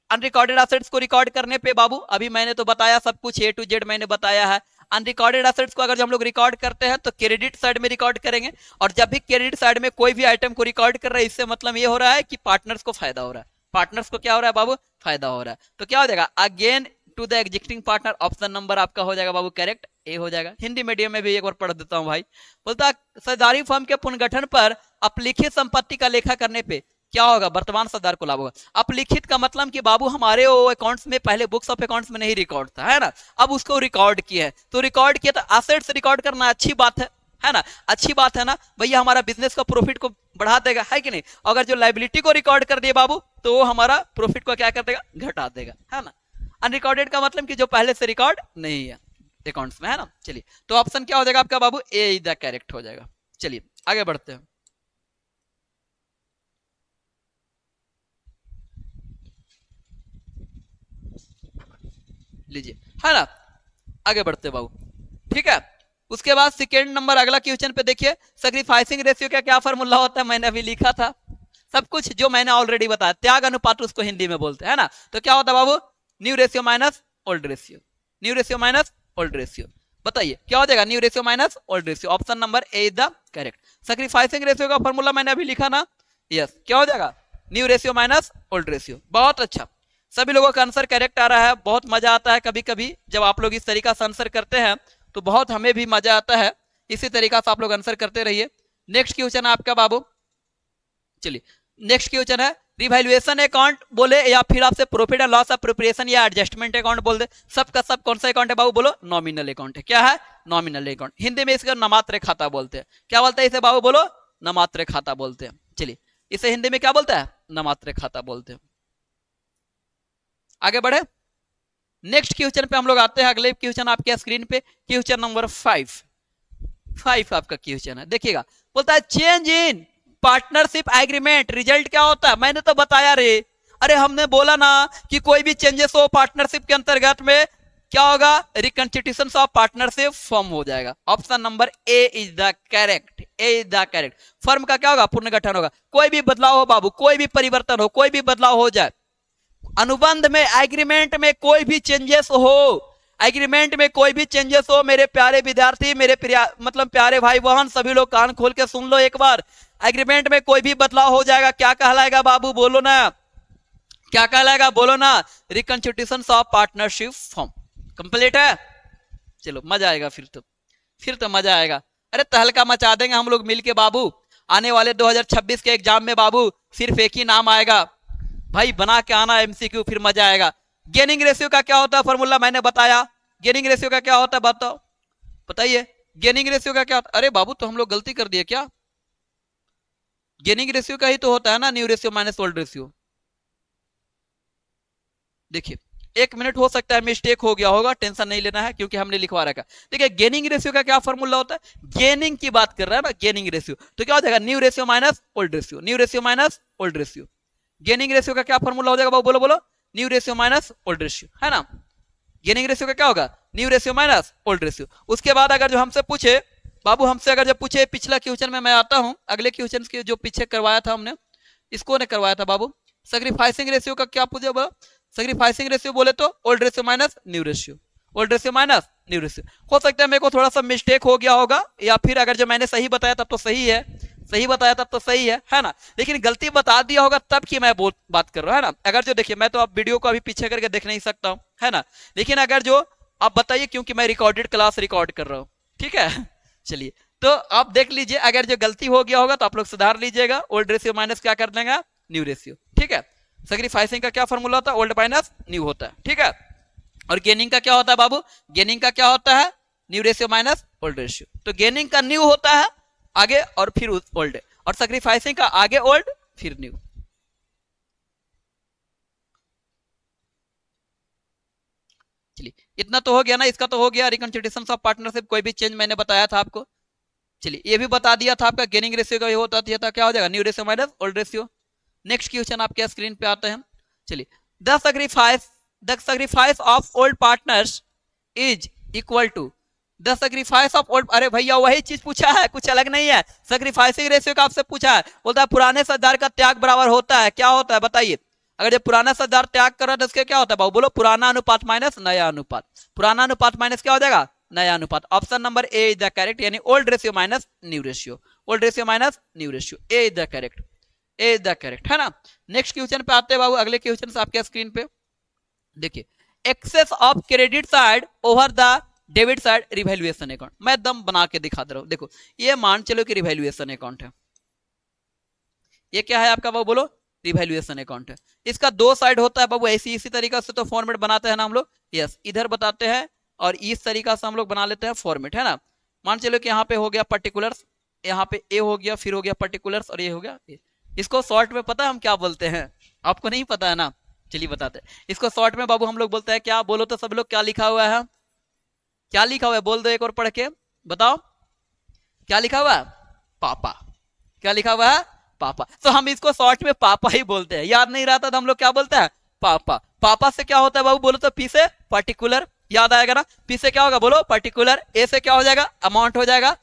unrecorded assets को रिकॉर्ड करने पे बाबू, अभी मैंने तो बताया सब कुछ ए टू जेड मैंने बताया है। अनरिकॉर्डेड एसेट्स को अगर हम लोग रिकॉर्ड करते हैं तो क्रेडिट साइड में रिकॉर्ड करेंगे, और जब भी क्रेडिट साइड में कोई भी आइटम को रिकॉर्ड कर रहा है, इससे मतलब ये हो रहा है कि पार्टनर्स को फायदा हो रहा है, पार्टनर्स को क्या हो रहा है बाबू, फायदा हो रहा है। तो क्या हो जाएगा, again to the existing partner, option number आपका हो जाएगा बाबू करेक्ट, ए हो जाएगा। हिंदी मीडियम में भी एक बार पढ़ देता हूं भाई। बोलता साझेदारी फर्म के पुनर्गठन पर अपलिखित संपत्ति का लेखा करने पे क्या होगा, वर्तमान साझेदार को लाभ होगा। अपलिखित का मतलब कि बाबू हमारे वो अकाउंट्स में पहले बुक्स ऑफ अकाउंट्स में नहीं रिकॉर्ड था, है ना, अब उसको रिकॉर्ड किया है, तो रिकॉर्ड किया तो एसेट्स रिकॉर्ड करना अच्छी बात है ना, अच्छी बात है ना भैया, हमारा बिजनेस का प्रॉफिट को बढ़ा देगा, है कि नहीं। अगर जो लाइबिलिटी को रिकॉर्ड कर दिए बाबू, तो वो हमारा प्रॉफिट को क्या कर देगा, घटा देगा, है ना। अनरिकॉर्डेड का मतलब कि जो पहले से रिकॉर्ड नहीं है अकाउंट्स में, है ना। चलिए तो ऑप्शन क्या हो जाएगा आपका बाबू, ए इज द करेक्ट हो जाएगा। चलिए आगे बढ़ते हैं, लीजिए, है ना, आगे बढ़ते हैं बाबू, ठीक है। उसके बाद सेकेंड नंबर अगला क्वेश्चन पे देखिए, सैक्रिफाइसिंग रेशियो का क्या फॉर्मूला होता है, मैंने अभी लिखा था सब कुछ जो मैंने ऑलरेडी बताया, त्याग अनुपात उसको हिंदी में बोलते हैं ना। तो क्या होता है बाबू, new ratio minus old ratio, new ratio minus old ratio. बताइए क्या हो जाएगा, new ratio minus old ratio, option number A is the correct. Sacrificing ratio का फॉर्मूला मैंने अभी लिखा ना, यस, क्या हो जाएगा, new ratio minus old ratio. बहुत अच्छा, सभी लोगों का आंसर करेक्ट आ रहा है, बहुत मजा आता है कभी कभी जब आप लोग इस तरीका से आंसर करते हैं, तो बहुत हमें भी मजा आता है। इसी तरीका से आप लोग आंसर करते रहिए। नेक्स्ट क्वेश्चन आपका बाबू, चलिए नेक्स्ट क्वेश्चन है, रिवैल्यूएशन अकाउंट बोले या फिर आपसे प्रॉफिट एंड लॉस अप्रोप्रिएशन या एडजस्टमेंट अकाउंट बोल दे, सबका सब कौन सा अकाउंट है बाबू, बोलो नॉमिनल अकाउंट है। क्या है, नॉमिनल अकाउंट। हिंदी में इसका नमात्र खाता बोलते हैं। क्या बोलते हैं इसे बाबू, बोलो नमात्र खाता बोलते हैं। चलिए इसे हिंदी में क्या बोलता है, नमात्र खाता बोलते हैं। आगे बढ़े, नेक्स्ट क्वेश्चन पे हम लोग आते हैं। अगले क्वेश्चन आपके स्क्रीन पे क्वेश्चन नंबर 5 आपका क्वेश्चन है, देखिएगा। बोलता है change in partnership agreement result क्या होता है, मैंने तो बताया रे, अरे हमने बोला ना कि कोई भी चेंजेस हो पार्टनरशिप के अंतर्गत में क्या होगा, रिकंस्टिट्यूशन ऑफ पार्टनरशिप फॉर्म हो जाएगा। Option number A is the correct, A is the correct. Firm का क्या होगा, पुनर्गठन होगा। कोई भी बदलाव हो बाबू, कोई भी परिवर्तन हो, कोई भी बदलाव हो जाए, अनुबंध में एग्रीमेंट में कोई भी चेंजेस हो, एग्रीमेंट में कोई भी चेंजेस हो, मेरे प्यारे विद्यार्थी, मेरे मतलब प्यारे भाई बहन, सभी लोग कान खोल के सुन लो एक बार। एग्रीमेंट में कोई भी बदलाव हो जाएगा, क्या कहलाएगा बाबू, बोलो ना, क्या कहलाएगा, बोलो ना, reconstitution of partnership form. Complete है, चलो मजा आएगा, फिर तो मजा आएगा। अरे तहलका मचा देंगे हम लोग मिलके बाबू। आने वाले 2026 के एग्जाम में बाबू सिर्फ एक ही नाम आएगा भाई, बना के आना एमसीक्यू, फिर मजा आएगा। गेनिंग रेशियो का क्या होता है फॉर्मूला, मैंने बताया। गेनिंग रेशियो का क्या होता है बताओ, बताइए गेनिंग रेशियो का क्या होता है। अरे बाबू तो हम लोग गलती कर दिए क्या, गेनिंग रेशियो का ही तो होता है ना, new ratio minus old ratio. देखिए 1 मिनट, हो सकता है मिस्टेक हो गया होगा, टेंशन नहीं लेना है क्योंकि हमने लिखवा रखा। देखिए गेनिंग रेशियो का क्या फॉर्मूला होता है, गेनिंग की बात कर रहा है ना, गेनिंग रेशियो, तो क्या हो जाएगा, new ratio minus old ratio, new ratio minus old ratio. Gaining ratio का क्या फॉर्मूला हो जाएगा बाबू, बोलो बोलो, new ratio minus old ratio, है ना। गेनिंग रेशियो का क्या होगा, new ratio minus old ratio. उसके बाद अगर जो हमसे पूछे बाबू, हमसे अगर जब पूछे, पिछला क्वेश्चन में मैं आता हूं, अगले क्वेश्चन के जो पीछे करवाया था हमने, इसको ने करवाया था बाबू, सैक्रिफाइसिंग रेशियो का क्या पूछा, सैक्रिफाइसिंग रेशियो बोले तो old ratio minus new ratio, old ratio minus new ratio. हो सकता है मेरे को थोड़ा सा मिस्टेक हो गया होगा, या फिर अगर जो मैंने सही बताया तब तो सही है, सही बताया तब तो सही है ना, लेकिन गलती बता दिया होगा तब की मैं बात कर रहा हूं, है ना। अगर जो देखिए मैं तो आप वीडियो को अभी पीछे करके देख नहीं सकता हूं, है ना, लेकिन अगर जो आप बताइए, क्योंकि मैं रिकॉर्डेड क्लास रिकॉर्ड कर रहा हूं, ठीक है। चलिए तो आप देख लीजिए, अगर जो गलती हो गया होगा तो आप लोग सुधार लीजिएगा। ओल्ड रेशियो माइनस क्या कर देंगे, न्यू रेशियो, ठीक है। सैक्रिफाइसिंग का क्या फॉर्मूला होता है, ओल्ड माइनस न्यू होता है, ठीक है। और गेनिंग का क्या होता है बाबू, गेनिंग का क्या होता है, new ratio minus old ratio. तो गेनिंग का न्यू होता है आगे और फिर ओल्ड, और सैक्रिफाइसिंग का आगे ओल्ड फिर न्यू। चलिए इतना तो हो गया ना, इसका तो हो गया रिकंसिडरेशन ऑफ पार्टनरशिप, कोई भी चेंज मैंने बताया था आपको। चलिए ये भी बता दिया था आपका गेनिंग रेशियो का ये होता था, क्या हो जाएगा, new ratio minus old ratio. Next question आपके स्क्रीन पे आते हैं। चलिए the sacrifice of old partners is equal to the sacrifice of old. अरे भैया वही चीज पूछा है, कुछ अलग नहीं है। सैक्रिफाइसिंग रेशियो का आपसे पूछा है, बोलता है पुराने साझेदार का त्याग बराबर होता है, क्या होता है बताइए। अगर जो पुराना साझेदार त्याग कर रहा है तो उसके क्या होता है बाबू, बोलो पुराना अनुपात माइनस नया अनुपात। पुराना अनुपात माइनस क्या हो जाएगा, नया अनुपात। Option number A is the correct, यानी old ratio minus new ratio, old ratio minus new ratio, A is the correct, A is the correct, है ना। नेक्स्ट क्वेश्चन पे आते हैं बाबू, अगले क्वेश्चन से आपके स्क्रीन पे देखिए, excess of credit side over the debit side revaluation account. मैं दम बना के दिखा दे रहा हूं, देखो ये मान चलो कि रिवैल्यूएशन अकाउंट है, ये क्या है आपका बाबू, बोलो रिवैल्यूएशन अकाउंट है। इसका दो साइड होता है बाबू, ऐसी इसी तरीका से तो फॉर्मेट बनाते हैं ना हम लोग, यस इधर बताते हैं और इस तरीका से हम लोग बना लेते हैं फॉर्मेट, है ना। मान चलो कि यहाँ पे हो गया पर्टिकुलर्स, यहाँ पे ए हो गया, फिर हो गया पर्टिकुलर्स और ये हो गया ए। इसको शॉर्ट में पता है हम क्या बोलते हैं, आपको नहीं पता है ना, चलिए बताते हैं। इसको शॉर्ट में बाबू हम लोग बोलते हैं क्या, बोलो तो सब लोग, क्या लिखा हुआ है, क्या लिखा हुआ है, बोल दो एक और पढ़ के बताओ, क्या लिखा हुआ है, पापा। क्या लिखा हुआ है, पापा। तो हम इसको शॉर्ट में पापा ही बोलते हैं, याद नहीं रहता तो हम लोग क्या बोलते हैं, पापा। पापा से क्या होता है बाबू, बोलो तो पी से पर्टिकुलर, याद आएगा ना, पी से क्या होगा बोलो पर्टिकुलर, ए से क्या हो जाएगा अमाउंट हो जाएगा,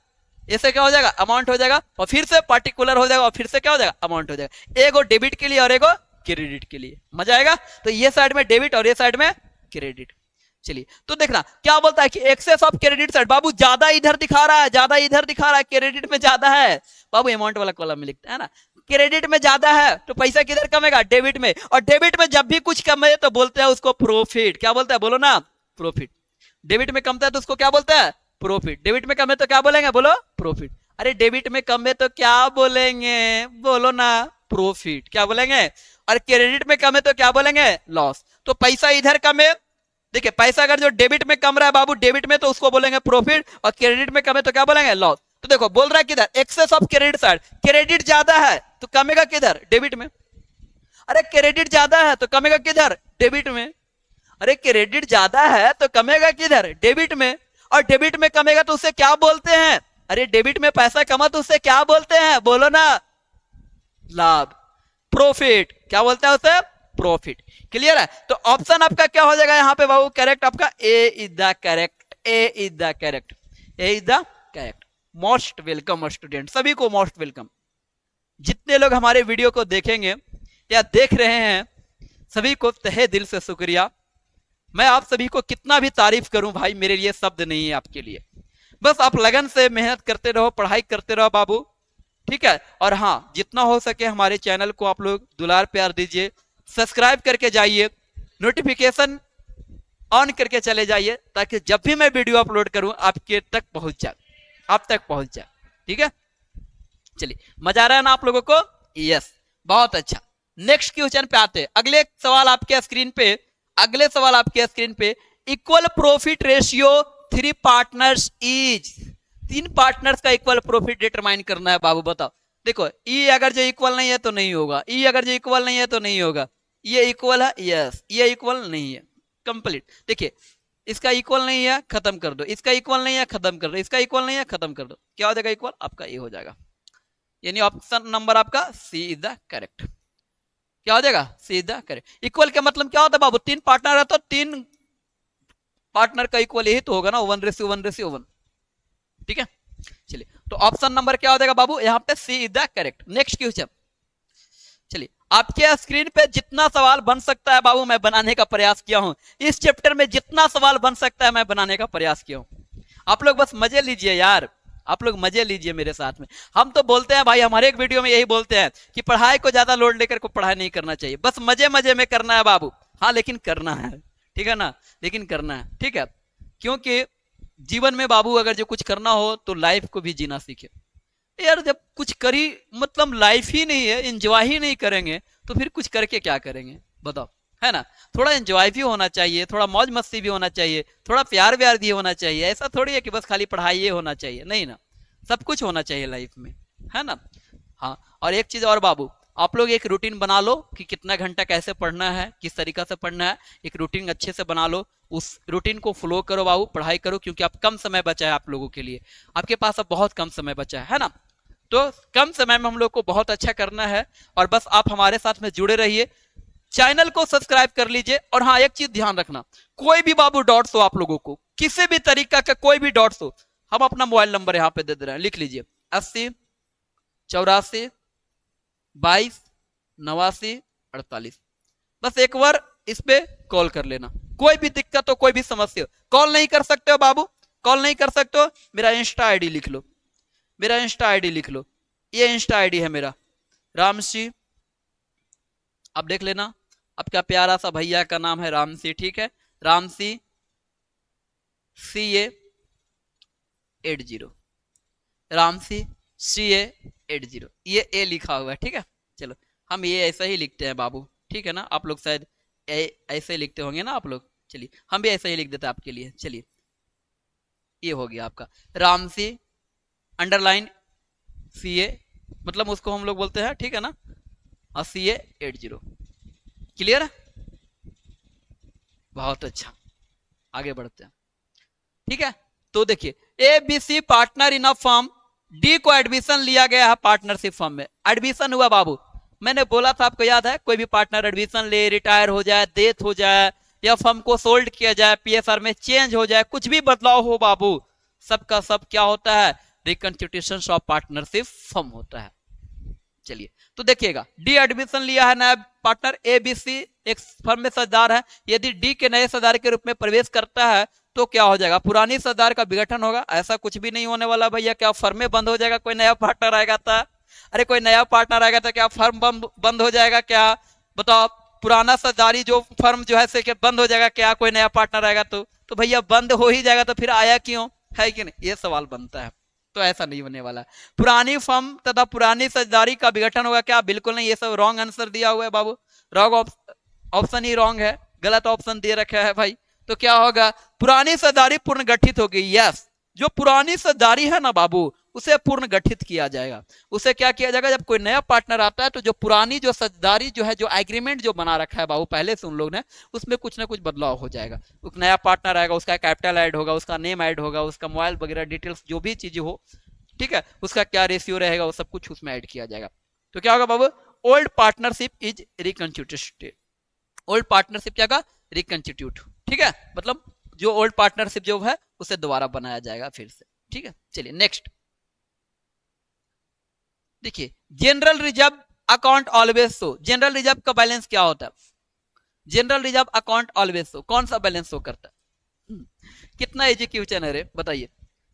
ए से क्या हो जाएगा अमाउंट हो जाएगा, और फिर से पर्टिकुलर हो जाएगा, और फिर से क्या हो जाएगा अमाउंट हो जाएगा। एगो डेबिट के लिए और एगो क्रेडिट के लिए, मजा आएगा। तो ये साइड में डेबिट और ये साइड में क्रेडिट। चलिए तो देखना क्या बोलता है कि एक्सेस ऑफ क्रेडिट साइड, बाबू ज्यादा इधर दिखा रहा है, ज्यादा इधर दिखा रहा है, क्रेडिट में ज्यादा है बाबू, अमाउंट वाला कॉलम में लिखता है ना, क्रेडिट में ज्यादा है तो पैसा किधर कमेगा, डेबिट में। और डेबिट में जब भी कुछ कमे तो बोलते हैं उसको प्रॉफिट, क्या बोलता है बोलो ना, प्रॉफिट। डेबिट में कमता है तो उसको क्या बोलते हैं, प्रॉफिट। डेबिट में कमे तो क्या बोलेंगे, बोलो प्रॉफिट। अरे डेबिट में कमे तो क्या बोलेंगे, बोलो ना प्रॉफिट, क्या बोलेंगे। और क्रेडिट में कमे तो क्या बोलेंगे, लॉस। तो पैसा इधर कमे, देखिए पैसा अगर जो डेबिट में कम रहा है बाबू, डेबिट में तो उसको बोलेंगे प्रॉफिट, और क्रेडिट में कमे तो क्या बोलेंगे, लॉस। तो देखो बोल रहा है किधर, excess of credit side, credit ज्यादा है तो कमेगा किधर, डेबिट में। अरे क्रेडिट ज्यादा है तो कमेगा किधर, डेबिट में। अरे क्रेडिट ज्यादा है तो कमेगा किधर, डेबिट में। और डेबिट में कमेगा तो उसे क्या बोलते हैं, अरे डेबिट में पैसा कमा तो उसे क्या बोलते हैं, बोलो ना लाभ, प्रॉफिट। क्या बोलते हैं उसे, प्रॉफिट। क्लियर है। तो ऑप्शन आपका क्या हो जाएगा यहाँ पे बाबू, करेक्ट आपका A is the correct, A is the correct, A is the correct. Most welcome student, सभी को मोस्ट वेलकम। जितने लोग हमारे वीडियो को देखेंगे या देख रहे हैं सभी को तहे दिल से शुक्रिया। मैं आप सभी को कितना भी तारीफ करूं भाई, मेरे लिए शब्द नहीं है आपके लिए। बस आप लगन से मेहनत करते रहो, पढ़ाई करते रहो बाबू, ठीक है। और हाँ जितना हो सके हमारे चैनल को आप लोग दुलार प्यार दीजिए, सब्सक्राइब करके जाइए, नोटिफिकेशन ऑन करके चले जाइए, ताकि जब भी मैं वीडियो अपलोड करूं आपके तक पहुंच जाए, आप तक पहुंच जाए, ठीक है। चलिए मजा आ रहा है ना आप लोगों को, यस बहुत अच्छा। नेक्स्ट क्वेश्चन पे आते हैं, अगले सवाल आपके स्क्रीन पे, अगले सवाल आपके स्क्रीन पे, equal profit ratio three partners is, तीन पार्टनर्स का इक्वल प्रॉफिट डिटरमाइन करना है बाबू, बताओ। देखो ई अगर जो इक्वल नहीं है तो नहीं होगा, ई अगर जो इक्वल नहीं है तो नहीं होगा, ये इक्वल है यस, ये इक्वल नहीं है, कंप्लीट। देखिए इसका इक्वल नहीं है खत्म कर दो, इसका इक्वल नहीं है खत्म कर दो, इसका इक्वल नहीं है खत्म कर दो, क्या हो जाएगा इक्वल, आपका ये हो जाएगा। यानी ऑप्शन नंबर आपका सी इज द करेक्ट, क्या हो जाएगा, सी इज द करेक्ट। इक्वल का मतलब क्या होता है बाबू, तीन पार्टनर है तो तीन पार्टनर का इक्वल यही तो होगा ना, 1:1:1, ठीक है। चलिए तो ऑप्शन नंबर क्या हो जाएगा बाबू, यहाँ पे C is the correct. Next question, चलिए, आपके स्क्रीन पे जितना सवाल बन सकता है बाबू मैं बनाने का प्रयास किया हूं। इस चैप्टर में जितना सवाल बन सकता है मैं बनाने का प्रयास किया हूं। आप लोग बस मजे लीजिए यार, आप लोग मजे लीजिए मेरे साथ में। हम तो बोलते हैं भाई, हमारे एक वीडियो में यही बोलते हैं कि पढ़ाई को ज्यादा लोड लेकर को पढ़ाई नहीं करना चाहिए, बस मजे मजे में करना है बाबू। हाँ लेकिन करना है, ठीक है ना, लेकिन करना है, ठीक है। क्योंकि जीवन में बाबू अगर जो कुछ करना हो तो लाइफ को भी जीना सीखे यार। जब कुछ करी मतलब लाइफ ही नहीं है, एंजॉय ही नहीं करेंगे तो फिर कुछ करके क्या करेंगे बताओ, है ना। थोड़ा एंजॉय भी होना चाहिए, थोड़ा मौज मस्ती भी होना चाहिए, थोड़ा प्यार व्यार भी होना चाहिए। ऐसा थोड़ी है कि बस खाली पढ़ाई ये होना चाहिए, नहीं ना, सब कुछ होना चाहिए लाइफ में, है ना। हाँ, और एक चीज और बाबू, आप लोग एक रूटीन बना लो कि कितना घंटा कैसे पढ़ना है, किस तरीका से पढ़ना है। एक रूटीन अच्छे से बना लो, उस रूटीन को फॉलो करो बाबू, पढ़ाई करो। क्योंकि अब कम समय बचा है आप लोगों के लिए, आपके पास अब बहुत कम समय बचा है ना। तो कम समय में हम लोग को बहुत अच्छा करना है, और बस आप हमारे साथ में जुड़े रहिए। चैनल को सब्सक्राइब कर लीजिए। और हाँ, एक चीज ध्यान रखना, कोई भी बाबू डाउट्स हो आप लोगों को, किसी भी तरीका का कोई भी डाउट्स हो, हम अपना मोबाइल नंबर यहाँ पे दे दे रहे हैं, लिख लीजिए 80 84 22 89 48। बस एक बार इस पे कॉल कर लेना, कोई भी दिक्कत हो, कोई भी समस्या हो। कॉल नहीं कर सकते हो बाबू, कॉल नहीं कर सकते हो, मेरा इंस्टा आईडी लिख लो, मेरा इंस्टा आईडी लिख लो, ये इंस्टा आईडी है मेरा, रामसी। अब देख लेना, आपका प्यारा सा भैया का नाम है रामसी, ठीक है, रामसी CA80, रामसी CA80, ये ए लिखा हुआ है, ठीक है। चलो, हम ये ऐसा ही लिखते हैं बाबू, ठीक है ना। आप लोग शायद ऐसे ही लिखते होंगे ना आप लोग। चलिए, हम भी ऐसा ही लिख देते हैं आपके लिए। चलिए, ये हो गया आपका रामसी अंडरलाइन CA, मतलब उसको हम लोग बोलते हैं, ठीक है ना, CA80। क्लियर है, बहुत अच्छा, आगे बढ़ते हैं, ठीक है। तो देखिए, ABC partner in a firm, D को एडमिशन लिया गया है पार्टनरशिप फर्म में, एडमिशन हुआ बाबू। मैंने बोला था, आपको याद है, कोई भी पार्टनर एडमिशन ले, रिटायर हो जाए, डेथ हो जाए, या फर्म को सोल्ड किया जाए, PSR में चेंज हो जाए, कुछ भी बदलाव हो बाबू, सबका सब क्या होता है, रिकंस्टिट्यूशन ऑफ पार्टनरशिप फर्म होता है। चलिए, तो देखिएगा, डी एडमिशन लिया है नया पार्टनर, ABC एक फर्म में साझेदार है। यदि डी के नए साझेदार के रूप में प्रवेश करता है तो क्या हो जाएगा, पुरानी साझेदार का विघटन होगा। ऐसा कुछ भी नहीं होने वाला भैया, क्या फर्म में बंद हो जाएगा, कोई नया पार्टनर आएगा था, अरे कोई नया पार्टनर आएगा था क्या फर्म बंद हो जाएगा क्या, बताओ। पुराना साझेदारी जो फर्म जो है से बंद हो जाएगा क्या, कोई नया पार्टनर आएगा तो भैया बंद हो ही जाएगा, तो फिर आया क्यों, है कि नहीं, ये सवाल बनता है। तो ऐसा नहीं होने वाला। पुरानी फर्म तथा पुरानी साझेदारी का विघटन होगा क्या, बिल्कुल नहीं, ये सब रॉन्ग आंसर दिया हुआ है बाबू, रॉन्ग ऑप्शन ही रॉन्ग है, गलत ऑप्शन दे रखा है भाई। तो क्या होगा, पुरानी साझेदारी पुनर्गठित होगी। यस, जो पुरानी साझेदारी है ना बाबू, उसे पुनर्गठित किया जाएगा। उसे क्या किया जाएगा, जब कोई नया पार्टनर आता है तो जो पुरानी जो साझेदारी जो है, जो एग्रीमेंट जो बना रखा है बाबू पहले से उन लोग ने, उसमें कुछ ना कुछ बदलाव हो जाएगा। एक नया पार्टनर आएगा, उसका कैपिटल ऐड होगा, उसका नेम ऐड होगा, उसका मोबाइल वगैरह डिटेल्स जो भी चीजें हो, ठीक है, उसका क्या रेशियो रहेगा, वो सब कुछ उसमें ऐड किया जाएगा। तो क्या होगा बाबू, old partnership is reconstituted, old partnership क्या होगा, रिकंस्टिट्यूट, ठीक है, मतलब जो ओल्ड पार्टनरशिप जो है उसे दोबारा बनाया जाएगा फिर से, ठीक है। चलिए नेक्स्ट देखिए, general reserve account always show, general reserve का बैलेंस क्या होता है, general reserve account always show, कौन सा बैलेंस शो करता है, कितना इजी क्वेश्चन है रे, बताइए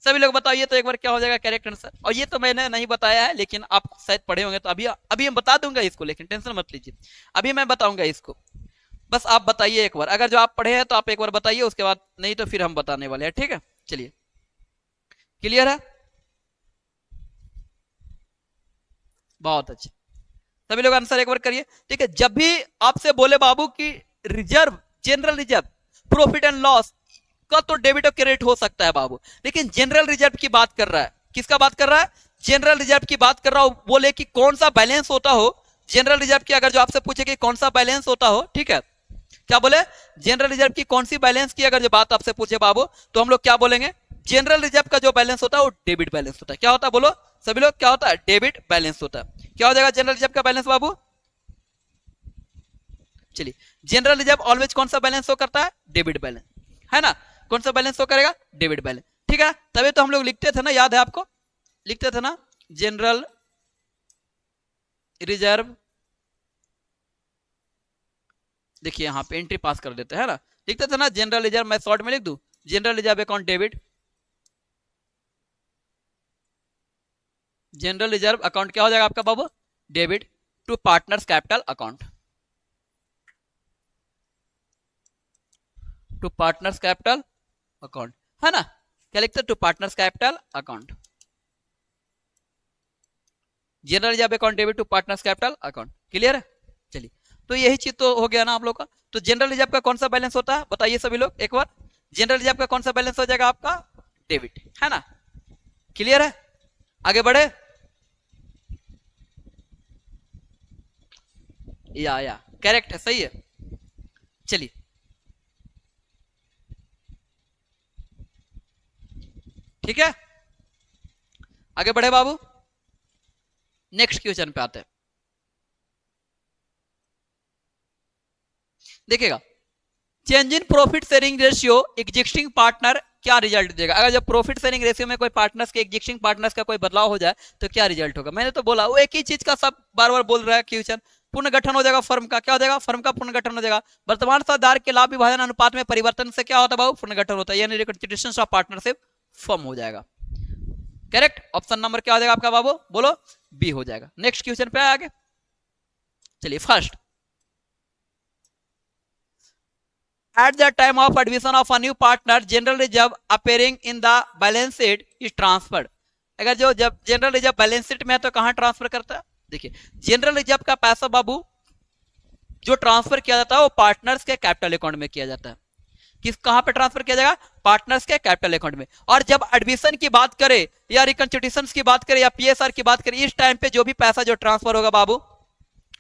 सभी लोग बताइए तो एक बार क्या हो जाएगा करेक्ट आंसर। और ये तो मैंने नहीं बताया है, लेकिन आप शायद पढ़े होंगे, तो अभी मैं बता दूंगा इसको, लेकिन टेंशन मत लीजिए, अभी मैं बताऊंगा इसको। बस आप बताइए एक बार, अगर जो आप पढ़े हैं तो आप एक बार बताइए, उसके बाद नहीं तो फिर हम बताने वाले हैं, ठीक है। चलिए, क्लियर है, बहुत अच्छा, सभी लोग आंसर एक बार करिए। ठीक है, जब भी आपसे बोले बाबू कि reserve, general reserve, profit and loss का तो डेबिट और क्रेडिट हो सकता है बाबू, लेकिन जनरल रिजर्व की बात कर रहा है, किसका बात कर रहा है, जनरल रिजर्व की बात कर रहा हूं। बोले कि कौन सा बैलेंस होता हो जनरल रिजर्व की, अगर जो आपसे पूछे कि कौन सा बैलेंस होता हो, ठीक है, क्या बोले, जनरल रिजर्व की कौन सी बैलेंस की अगर जो बात आपसे पूछे बाबू, तो हम लोग क्या बोलेंगे, जनरल रिजर्व का जो बैलेंस होता है वो डेबिट बैलेंस होता है। क्या होता है बोलो सभी लोग, क्या होता है, डेबिट बैलेंस होता है। क्या हो जाएगा जनरल रिजर्व का बैलेंस बाबू, चलिए, जनरल रिजर्व ऑलवेज कौन सा बैलेंस शो करता है, डेबिट बैलेंस, है ना, कौन सा बैलेंस शो करेगा, डेबिट बैलेंस, ठीक है। तभी तो हम लोग लिखते थे ना, याद है आपको, लिखते थे ना, जनरल रिजर्व देखिए यहाँ पे एंट्री पास कर देते हैं ना, लिखते थे ना जनरल रिजर्व, मैं शॉर्ट में लिख दूं general reserve account debit, general reserve account क्या हो जाएगा आपका बाबू, debit to partners capital account, to partners capital account, है ना, क्या लिखते हैं, to partners capital account, general reserve account debit to partners capital account, clear है। चलिए तो यही चीज तो हो गया ना आप लोग का। तो जनरल रिजर्व का कौन सा बैलेंस होता है बताइए सभी लोग एक बार, जनरल रिजर्व का कौन सा बैलेंस हो जाएगा आपका, डेबिट, है ना, क्लियर है, आगे बढ़े, या करेक्ट है, सही है। चलिए ठीक है, आगे बढ़े बाबू, नेक्स्ट क्वेश्चन पे आते हैं। देखिएगा change in profit sharing ratio existing partner क्या रिजल्ट देगा, अगर जब प्रॉफिट शेयरिंग रेशियो में कोई पार्टनर्स के एग्जिस्टिंग पार्टनर्स का कोई बदलाव हो जाए तो क्या रिजल्ट होगा। मैंने तो बोला वो एक ही चीज का सब बार बार बोल रहा है क्वेश्चन, पुनर्गठन हो जाएगा फर्म का, क्या हो जाएगा, फर्म का पुनर्गठन हो जाएगा। वर्तमान साझेदार के लाभ विभाजन अनुपात में परिवर्तन से क्या होता है बाबू, पुनर्गठन होता है, यानी रिकंस्टिट्यूशन ऑफ पार्टनरशिप फर्म हो जाएगा। करेक्ट, ऑप्शन नंबर क्या हो जाएगा आपका बाबू, बोलो बी हो जाएगा। नेक्स्ट क्वेश्चन पे आगे चलिए, first at the time of admission of a new partner general reserve appearing in the balance sheet is transferred। अगर जो जब जनरल रिजर्व बैलेंस शीट में है तो कहां ट्रांसफर करता है, देखिए जनरल रिजर्व का पैसा बाबू जो ट्रांसफर किया जाता है वो पार्टनर्स के कैपिटल अकाउंट में किया जाता है। किस कहां पे ट्रांसफर किया जाएगा, पार्टनर्स के कैपिटल अकाउंट में। और जब एडमिशन की बात करें या रिकंस्टिट्यूशन की बात करें या पीएसआर की बात करें, इस टाइम पे जो भी पैसा जो ट्रांसफर होगा बाबू,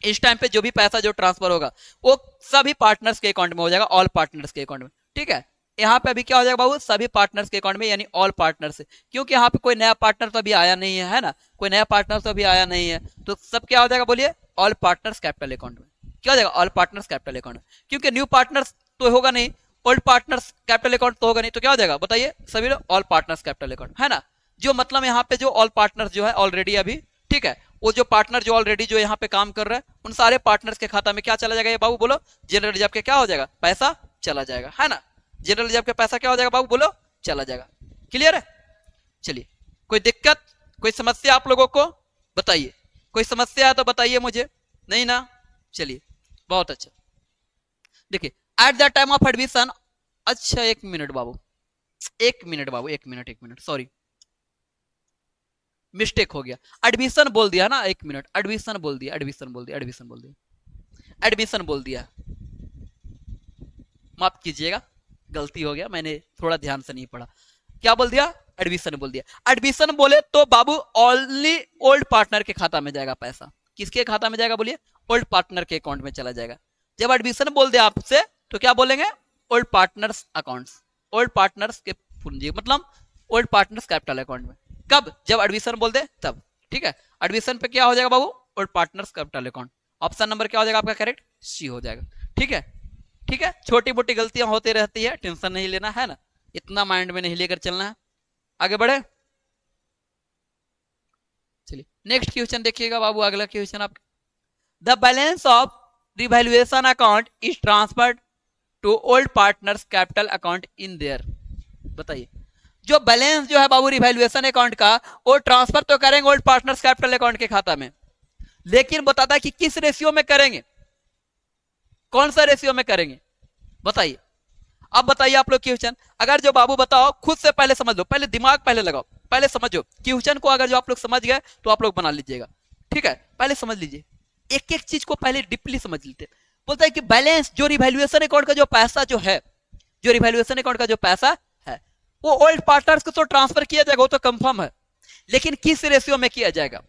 इस टाइम पे जो भी पैसा जो ट्रांसफर होगा वो सभी पार्टनर्स के अकाउंट में हो जाएगा, ऑल पार्टनर्स के अकाउंट में, ठीक है। यहाँ पे अभी क्या हो जाएगा बाबू, सभी पार्टनर्स के अकाउंट में, यानी ऑल पार्टनर्स, क्योंकि यहाँ पे कोई नया पार्टनर तो अभी आया नहीं है ना, कोई नया पार्टनर तो अभी आया नहीं है, तो सब क्या हो जाएगा बोलिए, ऑल पार्टनर्स कैपिटल अकाउंट में, क्या हो जाएगा, ऑल पार्टनर्स कैपिटल अकाउंट में, क्योंकि न्यू पार्टनर्स तो होगा नहीं, ओल्ड पार्टनर्स कैपिटल अकाउंट तो होगा नहीं, तो क्या हो जाएगा बताइए सभी लोग, ऑल पार्टनर्स कैपिटल अकाउंट, है ना। जो मतलब यहाँ पे जो ऑल पार्टनर्स जो है ऑलरेडी अभी, ठीक है, वो जो पार्टनर जो ऑलरेडी जो यहाँ पे काम कर रहा है उन सारे पार्टनर्स के खाता में क्या चला जाएगा ये बाबू बोलो, जनरल रिजर्व के क्या हो जाएगा, पैसा चला जाएगा, है ना, जनरल रिजर्व के पैसा क्या हो जाएगा बाबू बोलो, चला जाएगा, क्लियर है। चलिए कोई दिक्कत कोई समस्या आप लोगों को बताइए, कोई समस्या है तो बताइए मुझे, नहीं ना, चलिए बहुत अच्छा। देखिए eight the time of admission, अच्छा एक मिनट बाबू, एक मिनट बाबू, एक मिनट सॉरी मिस्टेक हो गया, एडमिशन बोल दिया ना, एक मिनट, एडमिशन बोल दिया, एडमिशन बोल दिया, एडमिशन बोल दिया, एडमिशन बोल दिया, माफ कीजिएगा गलती हो गया, मैंने थोड़ा ध्यान से नहीं पढ़ा, क्या बोल दिया, एडमिशन बोल दिया। एडमिशन बोले तो बाबू ओनली ओल्ड पार्टनर के खाता में जाएगा पैसा, किसके खाता में जाएगा बोलिए, ओल्ड पार्टनर के अकाउंट में चला जाएगा। जब एडमिशन बोल दिया आपसे तो क्या बोलेंगे, old partners accounts, old partners के पूंजी मतलब ओल्ड पार्टनर्स कैपिटल अकाउंट में, कब, जब एडमिशन बोल दे तब, ठीक है। एडमिशन पे क्या हो जाएगा बाबू, old partners capital account, option number क्या हो जाएगा आपका करेक्ट, सी हो जाएगा, ठीक है, ठीक है। छोटी मोटी गलतियां होती रहती है, टेंशन नहीं लेना है ना, इतना माइंड में नहीं लेकर चलना है, आगे बढ़े। चलिए नेक्स्ट क्वेश्चन देखिएगा बाबू, अगला क्वेश्चन आप, the balance of revaluation account is transferred to old partners capital account in their, बताइए जो बैलेंस जो है बाबू रिवैल्यूएशन अकाउंट का वो ट्रांसफर तो करेंगे ओल्ड पार्टनर्स कैपिटल अकाउंट के खाता में, लेकिन बताता है कि किस रेशियो में करेंगे, कौन सा रेशियो में करेंगे बताइए। अब बताइए आप लोग क्वेश्चन, अगर जो बाबू बताओ खुद से पहले समझ लो, पहले दिमाग पहले लगाओ, पहले समझो क्वेश्चन को, अगर जो आप लोग समझ गए तो आप लोग बना लीजिएगा, ठीक है, पहले समझ लीजिए, एक एक चीज को पहले डीपली समझ लेते। बोलता है कि बैलेंस जो रिवैल्यूएशन अकाउंट का जो पैसा जो है, जो रिवैल्यूएशन अकाउंट का जो पैसा है वो ओल्ड पार्टनर्स को तो ट्रांसफर किया जाएगा, वो तो कंफर्म है, लेकिन किस रेशियो में किया जाएगा,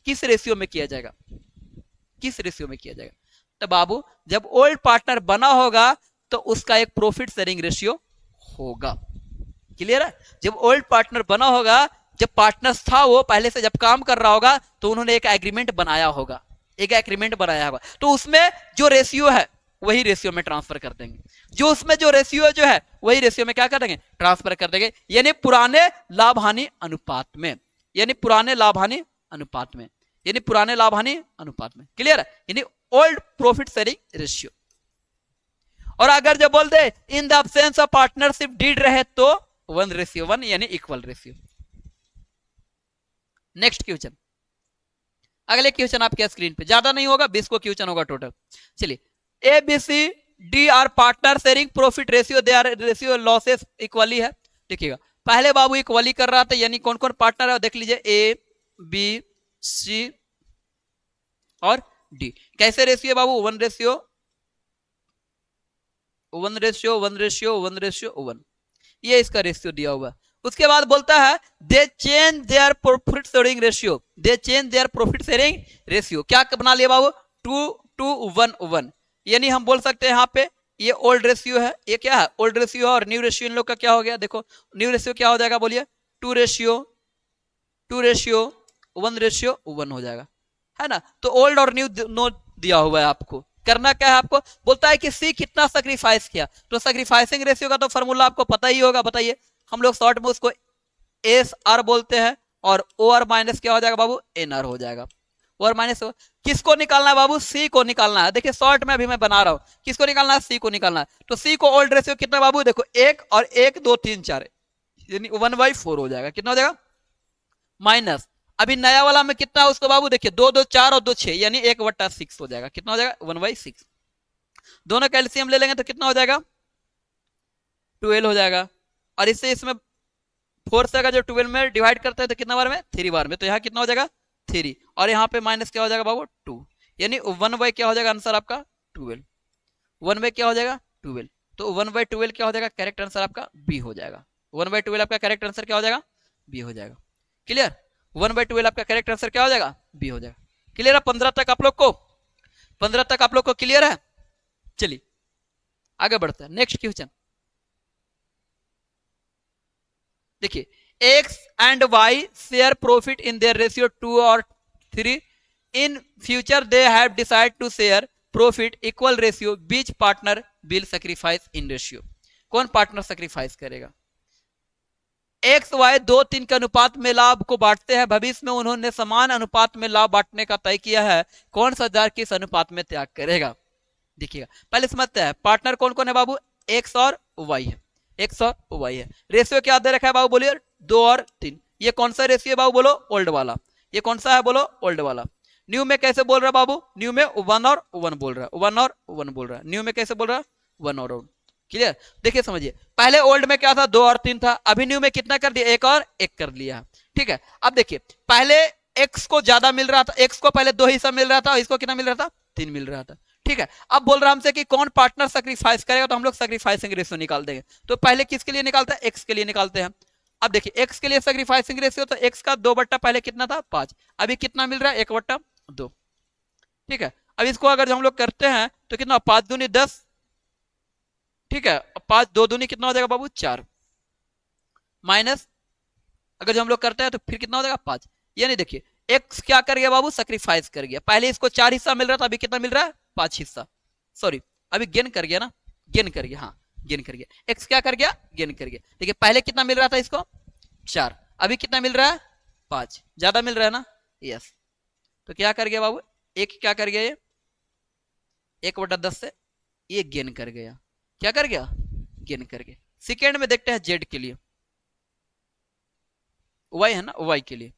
किस रेशियो में किया जाएगा, किस रेशियो में किया जाएगा। तो बाबू जब ओल्ड पार्टनर बना होगा तो उसका एक प्रॉफिट शेयरिंग रेशियो होगा, क्लियर है। जब ओल्ड पार्टनर बना होगा, जब पार्टनर्स था वो पहले से जब काम कर रहा होगा तो उन्होंने एक एग्रीमेंट बनाया होगा, एक एग्रीमेंट बनाया होगा, तो उसमें जो रेशियो है वही रेशियो में ट्रांसफर कर देंगे, जो उसमें जो रेशियो जो है वही रेशियो में क्या कर देंगे, ट्रांसफर कर देंगे, यानी पुराने लाभ हानि अनुपात में, यानी पुराने लाभ हानि अनुपात में, यानी पुराने लाभ हानि अनुपात में, क्लियर है, यानी ओल्ड प्रॉफिट शेयरिंग रेशियो, और अगर जब बोल दे in the absence of partnership deed रहे तो 1:1 यानी इक्वल रेशियो। नेक्स्ट क्वेश्चन, अगले क्वेश्चन आपके स्क्रीन पे, ज्यादा नहीं होगा, 20 को क्वेश्चन होगा टोटल। चलिए A B C D are partner sharing profit ratio, they are ratio losses equally है। देखिएगा पहले बाबू इक्वली कर रहा था, यानी कौन कौन पार्टनर है देख लीजिए, ए बी सी और डी। कैसे रेशियो बाबू, 1:1:1:1:1, ये इसका रेशियो दिया हुआ है। उसके बाद बोलता है दे change their profit sharing ratio, they change their profit sharing ratio, क्या बना लिया बाबू, 2:1:1, यानी हम बोल सकते हैं यहाँ पे ये ओल्ड रेशियो है, ये क्या है ओल्ड रेशियो, और न्यू रेशियो इन लोग का क्या हो गया, देखो न्यू रेशियो क्या हो जाएगा बोलिए, 2:1 हो जाएगा, है ना। तो ओल्ड और न्यू नो दिया हुआ है, आपको करना क्या है, आपको बोलता है कि सी कितना सैक्रिफाइस किया, तो सैक्रिफाइसिंग रेशियो का तो फॉर्मूला आपको पता ही होगा, बताइए। हम लोग शॉर्ट में उसको एस आर बोलते हैं, और ओ आर माइनस क्या हो जाएगा बाबू, एन आर हो जाएगा। ओ आर माइनस किसको निकालना है बाबू, सी को निकालना है। देखिए शॉर्ट में अभी मैं बना रहा हूं, किसको निकालना है, सी को निकालना है। तो सी को ओल्ड रेशियो कितना बाबू, देखो 1 और 1 2 3 4, यानी 1/4 हो जाएगा, कितना हो जाएगा, माइनस अभी नया वाला में कितना है उसको बाबू, देखिए 2 2 4 और 2 6, यानी 1/6 हो जाएगा, कितना हो जाएगा 1/6। दोनों कैल्शियम ले लेंगे तो कितना हो जाएगा 12 हो जाएगा, और इससे इसमें 4 से अगर जो 12 में डिवाइड करते हैं तो कितना बार में, 3 बार में, तो यहाँ कितना हो जाएगा 3, और यहाँ पे माइनस क्या हो जाएगा बाबू 2, यानी 1/, क्या हो जाएगा आंसर आपका 12, 1/, क्या हो जाएगा 12, तो 1/12 क्या हो जाएगा, करेक्ट आंसर आपका बी हो जाएगा। 1/12 आपका करेक्ट आंसर क्या हो जाएगा, बी हो जाएगा। क्लियर, 1/12 आपका करेक्ट आंसर क्या हो जाएगा, बी हो जाएगा। क्लियर है 15 तक आप लोग को, 15 तक आप लोग को क्लियर है। चलिए आगे बढ़ते हैं, नेक्स्ट क्वेश्चन देखिए, X and Y share profit in their ratio 2 और 3, in future they have decide to share profit equal ratio, which partner will sacrifice in ratio, कौन पार्टनर सैक्रिफाइस करेगा। एक्स वाई 2:3 के अनुपात में लाभ को बांटते हैं, भविष्य में उन्होंने समान अनुपात में लाभ बांटने का तय किया है, कौन सा दर किस अनुपात में त्याग करेगा। देखिएगा पहले समझते हैं पार्टनर कौन कौन है बाबू, एक्स और वाई है, एक्स और वाई है। रेशियो क्या दे रखा है बाबू, बोलिए 2 और 3, ये कौन सा रेशियो है बाबू, बोलो ओल्ड वाला, ये कौन सा है बोलो ओल्ड वाला। न्यू में कैसे बोल रहा है बाबू, न्यू में 1 और 1 बोल रहा है, 1 और 1 बोल रहा है, न्यू में कैसे बोल रहा है 1 और 1। क्लियर, देखिए समझिए, पहले ओल्ड में क्या था 2 और 3 था, अभी न्यू में कितना कर दिया, 1 और 1 कर लिया। ठीक है, अब देखिए पहले एक्स को ज्यादा मिल रहा था, एक्स को पहले 2 हिस्सा मिल रहा था, इसको कितना मिल रहा था 3 मिल रहा था। ठीक है, अब बोल रहा हमसे कि कौन पार्टनर सैक्रिफाइस करेगा, तो हम लोग सैक्रिफाइसिंग रेशियो निकाल देंगे। तो पहले किसके लिए निकालते हैं, एक्स के लिए निकालते हैं। अब देखिए एक्स के लिए सैक्रिफाइसिंग रेशियो, तो एक्स का 2 पहले कितना था 5, अभी कितना मिल रहा है 1/2। ठीक है, अब इसको अगर हम लोग करते हैं तो कितना 5 दूनी 10, ठीक है, 5 2 दूनी कितना हो जाएगा बाबू 4, माइनस अगर जो हम लोग करते हैं तो फिर कितना हो जाएगा 5, यानी देखिए एक्स क्या कर गया बाबू, सैक्रिफाइस कर गया। पहले इसको 4 हिस्सा मिल रहा था, अभी कितना मिल रहा है 5 हिस्सा, सॉरी अभी गेन कर गया ना, गेन कर गया, हाँ गेन कर गया। एक्स क्या कर गया, गेन कर गया। देखिए पहले कितना मिल रहा था इसको 4, अभी कितना मिल रहा है 5, ज्यादा मिल रहा है ना, यस। तो क्या कर गया बाबू, एक क्या कर गया, ये 1/10 से ये गेन कर गया, क्या कर गया, गेन कर गया। सेकेंड में देखते हैं जेड के लिए, वाई है ना, वाई के लिए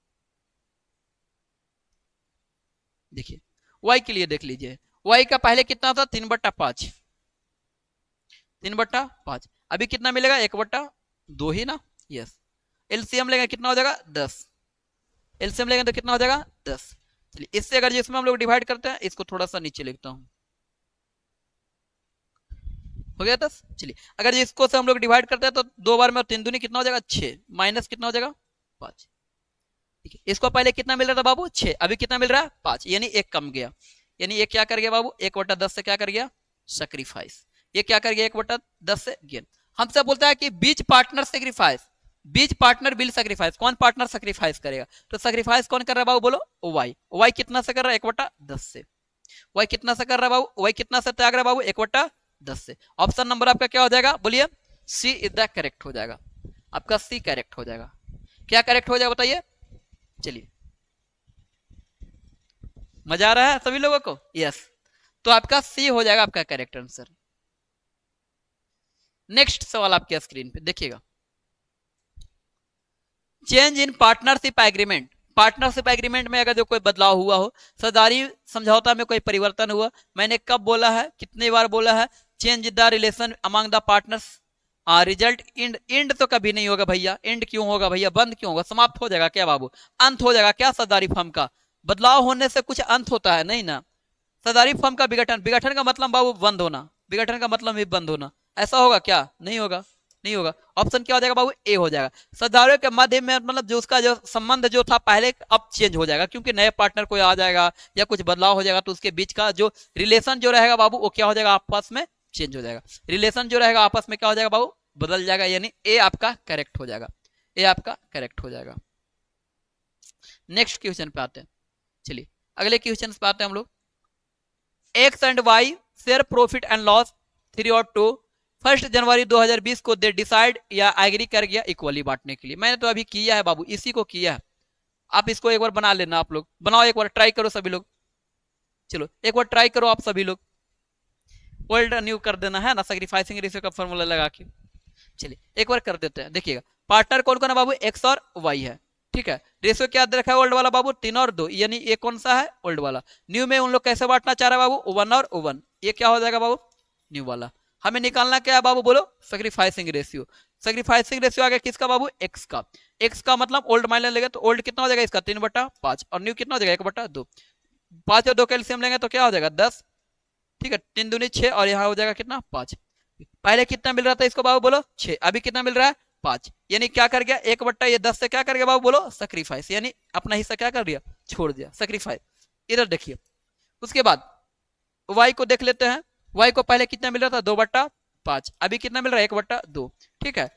देखिए, वाई के लिए देख लीजिए, वाई का पहले कितना था 3/5, 3/5, अभी कितना मिलेगा 1/2 ही ना, यस। एलसीएम लेंगे कितना हो जाएगा 10, एलसीएम लेंगे तो कितना हो जाएगा 10। चलिए इससे अगर जिसमें हम लोग डिवाइड करते हैं, इसको थोड़ा सा नीचे लिखता हूं, हो गया 10। चलिए अगर इसको से हम लोग डिवाइड करते हैं तो 2 बार में 3 दूनी कितना हो जाएगा 6, माइनस कितना हो जाएगा 5। ठीक है, इसको पहले कितना मिल रहा था बाबू 6, अभी कितना मिल रहा है 5, यानी 1 कम गया, यानी ये क्या कर गया बाबू 1/10 से क्या कर गया सैक्रिफाइस, ये क्या कर गया 1/10 से गेन। हमसे बोलता है कि बीच पार्टनर सैक्रिफाइस, बीच पार्टनर विल सैक्रिफाइस, कौन पार्टनर सैक्रिफाइस करेगा। तो सैक्रिफाइस कौन कर रहा है बाबू, बोलो वाई, वाई कितना से कर रहा है 1/10 से, वाई कितना से कर रहा है बाबू, वाई कितना से त्याग रहा है बाबू 1/10 से। ऑप्शन नंबर आपका क्या हो जाएगा, बोलिए सी इज द करेक्ट हो जाएगा, आपका सी करेक्ट हो जाएगा। क्या करेक्ट हो जाएगा बताइए, चलिए मजा आ रहा है सभी लोगों को, यस। तो आपका सी हो जाएगा आपका करेक्ट आंसर। नेक्स्ट सवाल आपके स्क्रीन पे देखिएगा, change in partnership agreement. Partnership agreement में अगर जो कोई बदलाव हुआ हो, साझेदारी समझौता में कोई परिवर्तन हुआ, मैंने कब बोला है, कितनी बार बोला है, change the relation among the partners, result end. End तो कभी नहीं होगा भैया, इंड क्यों होगा भैया, बंद क्यों होगा, समाप्त हो जाएगा क्या बाबू, अंत हो जाएगा क्या साझेदारी फर्म का। बदलाव होने से कुछ अंत होता है नहीं ना। साझेदारी फर्म का विघटन, विघटन का मतलब बाबू बंद होना, विघटन का मतलब भी बंद होना, ऐसा होगा क्या, नहीं होगा, नहीं होगा। ऑप्शन क्या हो जाएगा बाबू, ए हो जाएगा। साझेदारों के मध्य में मतलब जो उसका जो संबंध जो था पहले, अब चेंज हो जाएगा, क्योंकि नए पार्टनर कोई आ जाएगा या कुछ बदलाव हो जाएगा, तो उसके बीच का जो रिलेशन जो रहेगा बाबू, वो क्या हो जाएगा, आपस में चेंज हो जाएगा। रिलेशन जो रहेगा आपस में क्या हो जाएगा बाबू, बदल जाएगा, यानी ए आपका करेक्ट हो जाएगा, ए आपका करेक्ट हो जाएगा। नेक्स्ट क्वेश्चन पे आते हैं, चलिए अगले क्वेश्चन पे आते हैं हम लोग। X and Y share profit and loss 3 और 2, 1 जनवरी 2020 को दे डिसाइड या एग्री कर गया इक्वली बांटने के लिए। मैंने तो अभी किया है बाबू, इसी को किया है, आप इसको एक बार बना लेना, आप लोग बनाओ, एक बार ट्राई करो सभी लोग, चलो एक बार ट्राई करो आप सभी लोग, ओल्ड न्यू कर देना है ना, सैक्रिफाइसिंग रेशियो का फॉर्मूला लगा के। चलिए एक बार कर देते हैं, देखिएगा पार्टनर कौन कौन है बाबू, एक्स और वाई है, ठीक है। रेशियो क्या रखा है ओल्ड वाला बाबू, 3 और 2, यानी ये कौन सा है, ओल्ड वाला। न्यू में उन लोग कैसे बांटना चाह रहा है बाबू, 1 और 1, ये क्या हो जाएगा बाबू, न्यू वाला। हमें निकालना क्या है बाबू, बोलो सैक्रिफाइसिंग रेशियो। सैक्रिफाइसिंग रेशियो आ गया किसका बाबू, एक्स का। एक्स का मतलब ओल्ड माइनस लेंगे तो ओल्ड कितना हो जाएगा इसका, 3/5, और न्यू कितना हो जाएगा 1/2। 5 और 2 कैल्सियम लेंगे तो क्या हो जाएगा 10, ठीक है, 3 दूनी 6, और यहाँ हो जाएगा कितना 5। पहले कितना मिल रहा था इसको बाबू बोलो 6, अभी कितना मिल रहा है 5, यानी क्या कर गया 1/10 से क्या कर गया बाबू बोलो सैक्रिफाइस, यानी अपना हिस्सा क्या कर दिया, छोड़ दिया, सैक्रिफाइस। इधर देखिए, उसके बाद वाई को देख लेते हैं। वाई को पहले कितना मिल रहा था 2/5, अभी कितना मिल रहा है 1/2, ठीक है।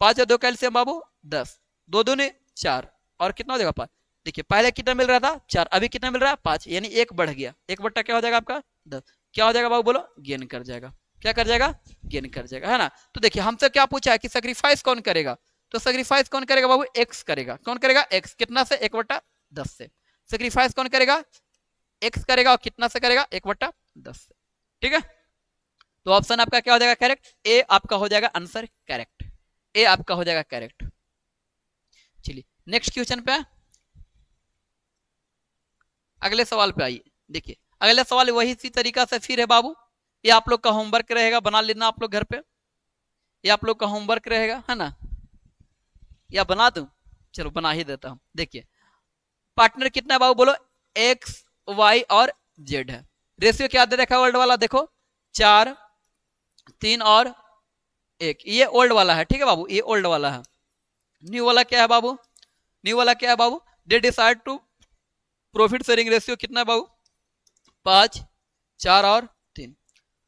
5 और 2 कैल्सियम बाबू 10, 2 दूनी 4, और कितना हो जाएगा 5। देखिए पहले कितना मिल रहा था 4, अभी कितना मिल रहा है 5, यानी 1 बढ़ गया, 1 क्या हो जाएगा आपका 10, क्या हो जाएगा बाबू बोलो गेन कर जाएगा, क्या कर जाएगा, गेन कर जाएगा, है ना। तो देखिए हमसे क्या पूछा है कि सैक्रिफाइस कौन करेगा, तो सैक्रिफाइस कौन करेगा बाबू, एक्स करेगा। कौन करेगा, एक्स, कितना से 1/10 से। सैक्रिफाइस कौन करेगा, एक्स करेगा, और कितना से करेगा 1/10 से, ठीक है। तो ऑप्शन आपका क्या हो जाएगा करेक्ट, ए आपका हो जाएगा आंसर करेक्ट, ए आपका हो जाएगा करेक्ट। चलिए नेक्स्ट क्वेश्चन पे, अगले सवाल पे आइए। देखिए अगले सवाल वही इसी तरीका से फिर है बाबू, ये आप लोग का होमवर्क रहेगा, बना लेना आप लोग घर पे, ये आप लोग का होमवर्क रहेगा, है ना, या बना दूं, चलो बना ही देता हूं। देखिए पार्टनर कितना है बाबू बोलो, एक्स वाई और जेड है। रेशियो क्या दे रखा है ओल्ड वाला, देखो 4 3 और 1, ये ओल्ड वाला है, ठीक है बाबू, ये ओल्ड वाला है। न्यू वाला क्या है बाबू, न्यू वाला क्या है बाबू, they decide to profit sharing ratio कितना है बाबू 5 4 और 3।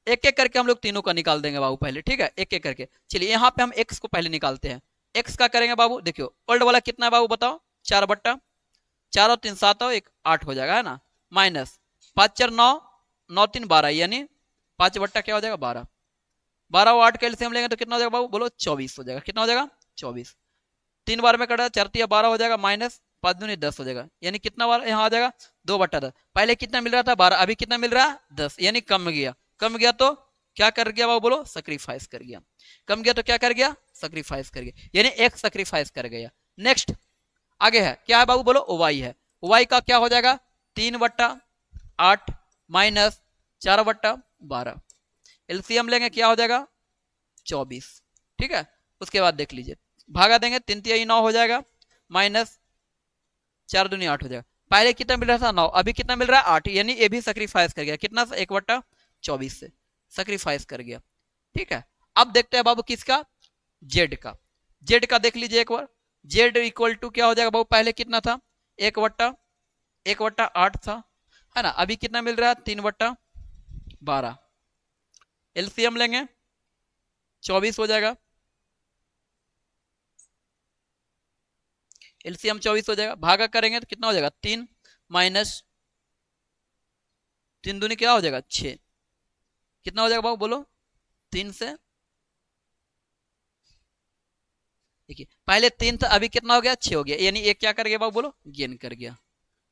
एक एक करके हम लोग तीनों का निकाल देंगे बाबू पहले, ठीक है, एक एक करके। चलिए यहाँ पे हम एक्स को पहले निकालते हैं। एक्स का करेंगे बाबू, देखियो ओल्ड वाला कितना है बाबू बताओ, 4/4 और 3 7 और 1 8 हो जाएगा, है ना, माइनस 5 4 9 9 3 12, यानी 5 क्या हो जाएगा 12, 12 और 8 कैल्सियम लेंगे तो कितना हो जाएगा बाबू बोलो 24 हो जाएगा, कितना हो जाएगा 24। 3 बार में कटा 4 या 12 हो जाएगा, माइनस 5 दूनी 10 हो जाएगा, यानी कितना बार यहाँ आ जाएगा 2/10। पहले कितना मिल रहा था 12, अभी कितना मिल रहा है 10, यानी कम गया, कम गया तो क्या कर गया बाबू बोलो सैक्रिफाइस कर गया, कम गया तो क्या कर गया सैक्रिफाइस कर गया, यानी एक सैक्रिफाइस कर गया। नेक्स्ट आगे है क्या है बाबू बोलो वाई है। वाई का क्या हो जाएगा 3/8 माइनस 4/12, एलसीएम लेंगे क्या हो जाएगा 24, ठीक है। उसके बाद देख लीजिए भागा देंगे 3 3 9 हो जाएगा, माइनस 4 दूनी 8 हो जाएगा। पहले कितना मिल रहा था 9, अभी कितना मिल रहा है 8, यानी ये भी सैक्रिफाइस कर गया, कितना से 1/24 से सैक्रिफाइस कर गया, ठीक है। अब देखते हैं बाबू किसका, जेड का। जेड का देख लीजिए एक बार, जेड इक्वल टू क्या हो जाएगा बाबू, पहले कितना था 1/8 था, है ना, अभी कितना मिल रहा है 3/12, एलसीएम लेंगे 24 हो जाएगा, एलसीएम 24 हो जाएगा, भागा करेंगे तो कितना हो जाएगा 3 माइनस 3 दूनी क्या हो जाएगा 6, कितना हो जाएगा बाबू बोलो 3 से, देखिए पहले 3 था अभी कितना हो गया 6 हो गया, यानी एक क्या कर गया बाबू बोलो गेन कर गया,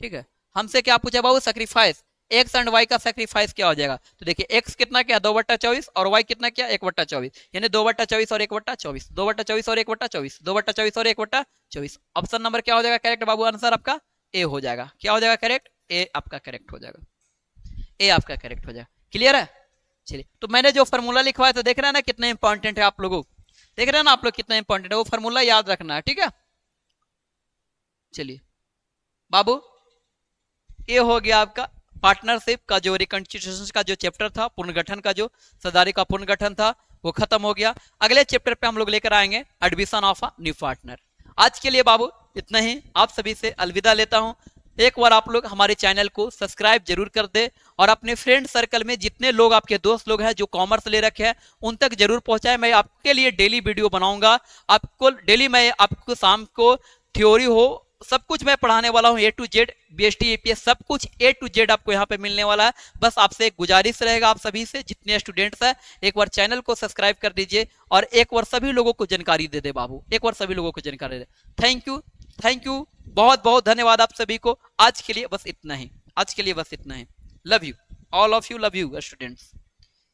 ठीक है। हमसे क्या पूछा बाबू सैक्रिफाइस, एक्स एंड वाई का सेक्रीफाइस क्या हो जाएगा, तो देखिए एक्स कितना क्या 2/24 और वाई कितना क्या 1/24, यानी 2/24 और 1/24, 2/24 और 1/24, 2/24 और 1/24। ऑप्शन नंबर क्या हो जाएगा करेक्ट बाबू, आंसर आपका ए हो जाएगा। क्या हो जाएगा करेक्ट, ए आपका करेक्ट हो जाएगा, ए आपका करेक्ट हो जाएगा। क्लियर है, चलिए तो मैंने जो फॉर्मूला लिखवाया तो देख रहे हैं ना कितना इंपॉर्टेंट है, आप लोगों देख रहे हैं ना आप लोग कितना इंपॉर्टेंट है, वो फॉर्मूला याद रखना है, ठीक है। चलिए बाबू ये हो गया आपका पार्टनरशिप का जो रिकंस्टिट्यूशन का जो चैप्टर था, पुनर्गठन का जो सदारी का पुनर्गठन था वो खत्म हो गया। अगले चैप्टर पे हम लोग लेकर आएंगे admission of a new partner. आज के लिए बाबू इतना ही, आप सभी से अलविदा लेता हूं। एक बार आप लोग हमारे चैनल को सब्सक्राइब जरूर कर दे और अपने फ्रेंड सर्कल में जितने लोग आपके दोस्त लोग हैं जो कॉमर्स ले रखे हैं उन तक जरूर पहुंचाएं। मैं आपके लिए डेली वीडियो बनाऊंगा, आपको डेली मैं आपको शाम को थ्योरी हो सब कुछ मैं पढ़ाने वाला हूं, ए टू जेड बीएसटी एपीएस सब कुछ ए टू जेड आपको यहाँ पे मिलने वाला है। बस आपसे एक गुजारिश रहेगा आप सभी से जितने स्टूडेंट्स हैं एक बार चैनल को सब्सक्राइब कर दीजिए और एक बार सभी लोगों को जानकारी दे दे बाबू, एक बार सभी लोगों को जानकारी दे। थैंक यू, थैंक यू, बहुत बहुत धन्यवाद आप सभी को। आज के लिए बस इतना ही, आज के लिए बस इतना ही। Love you, all of you, love you students.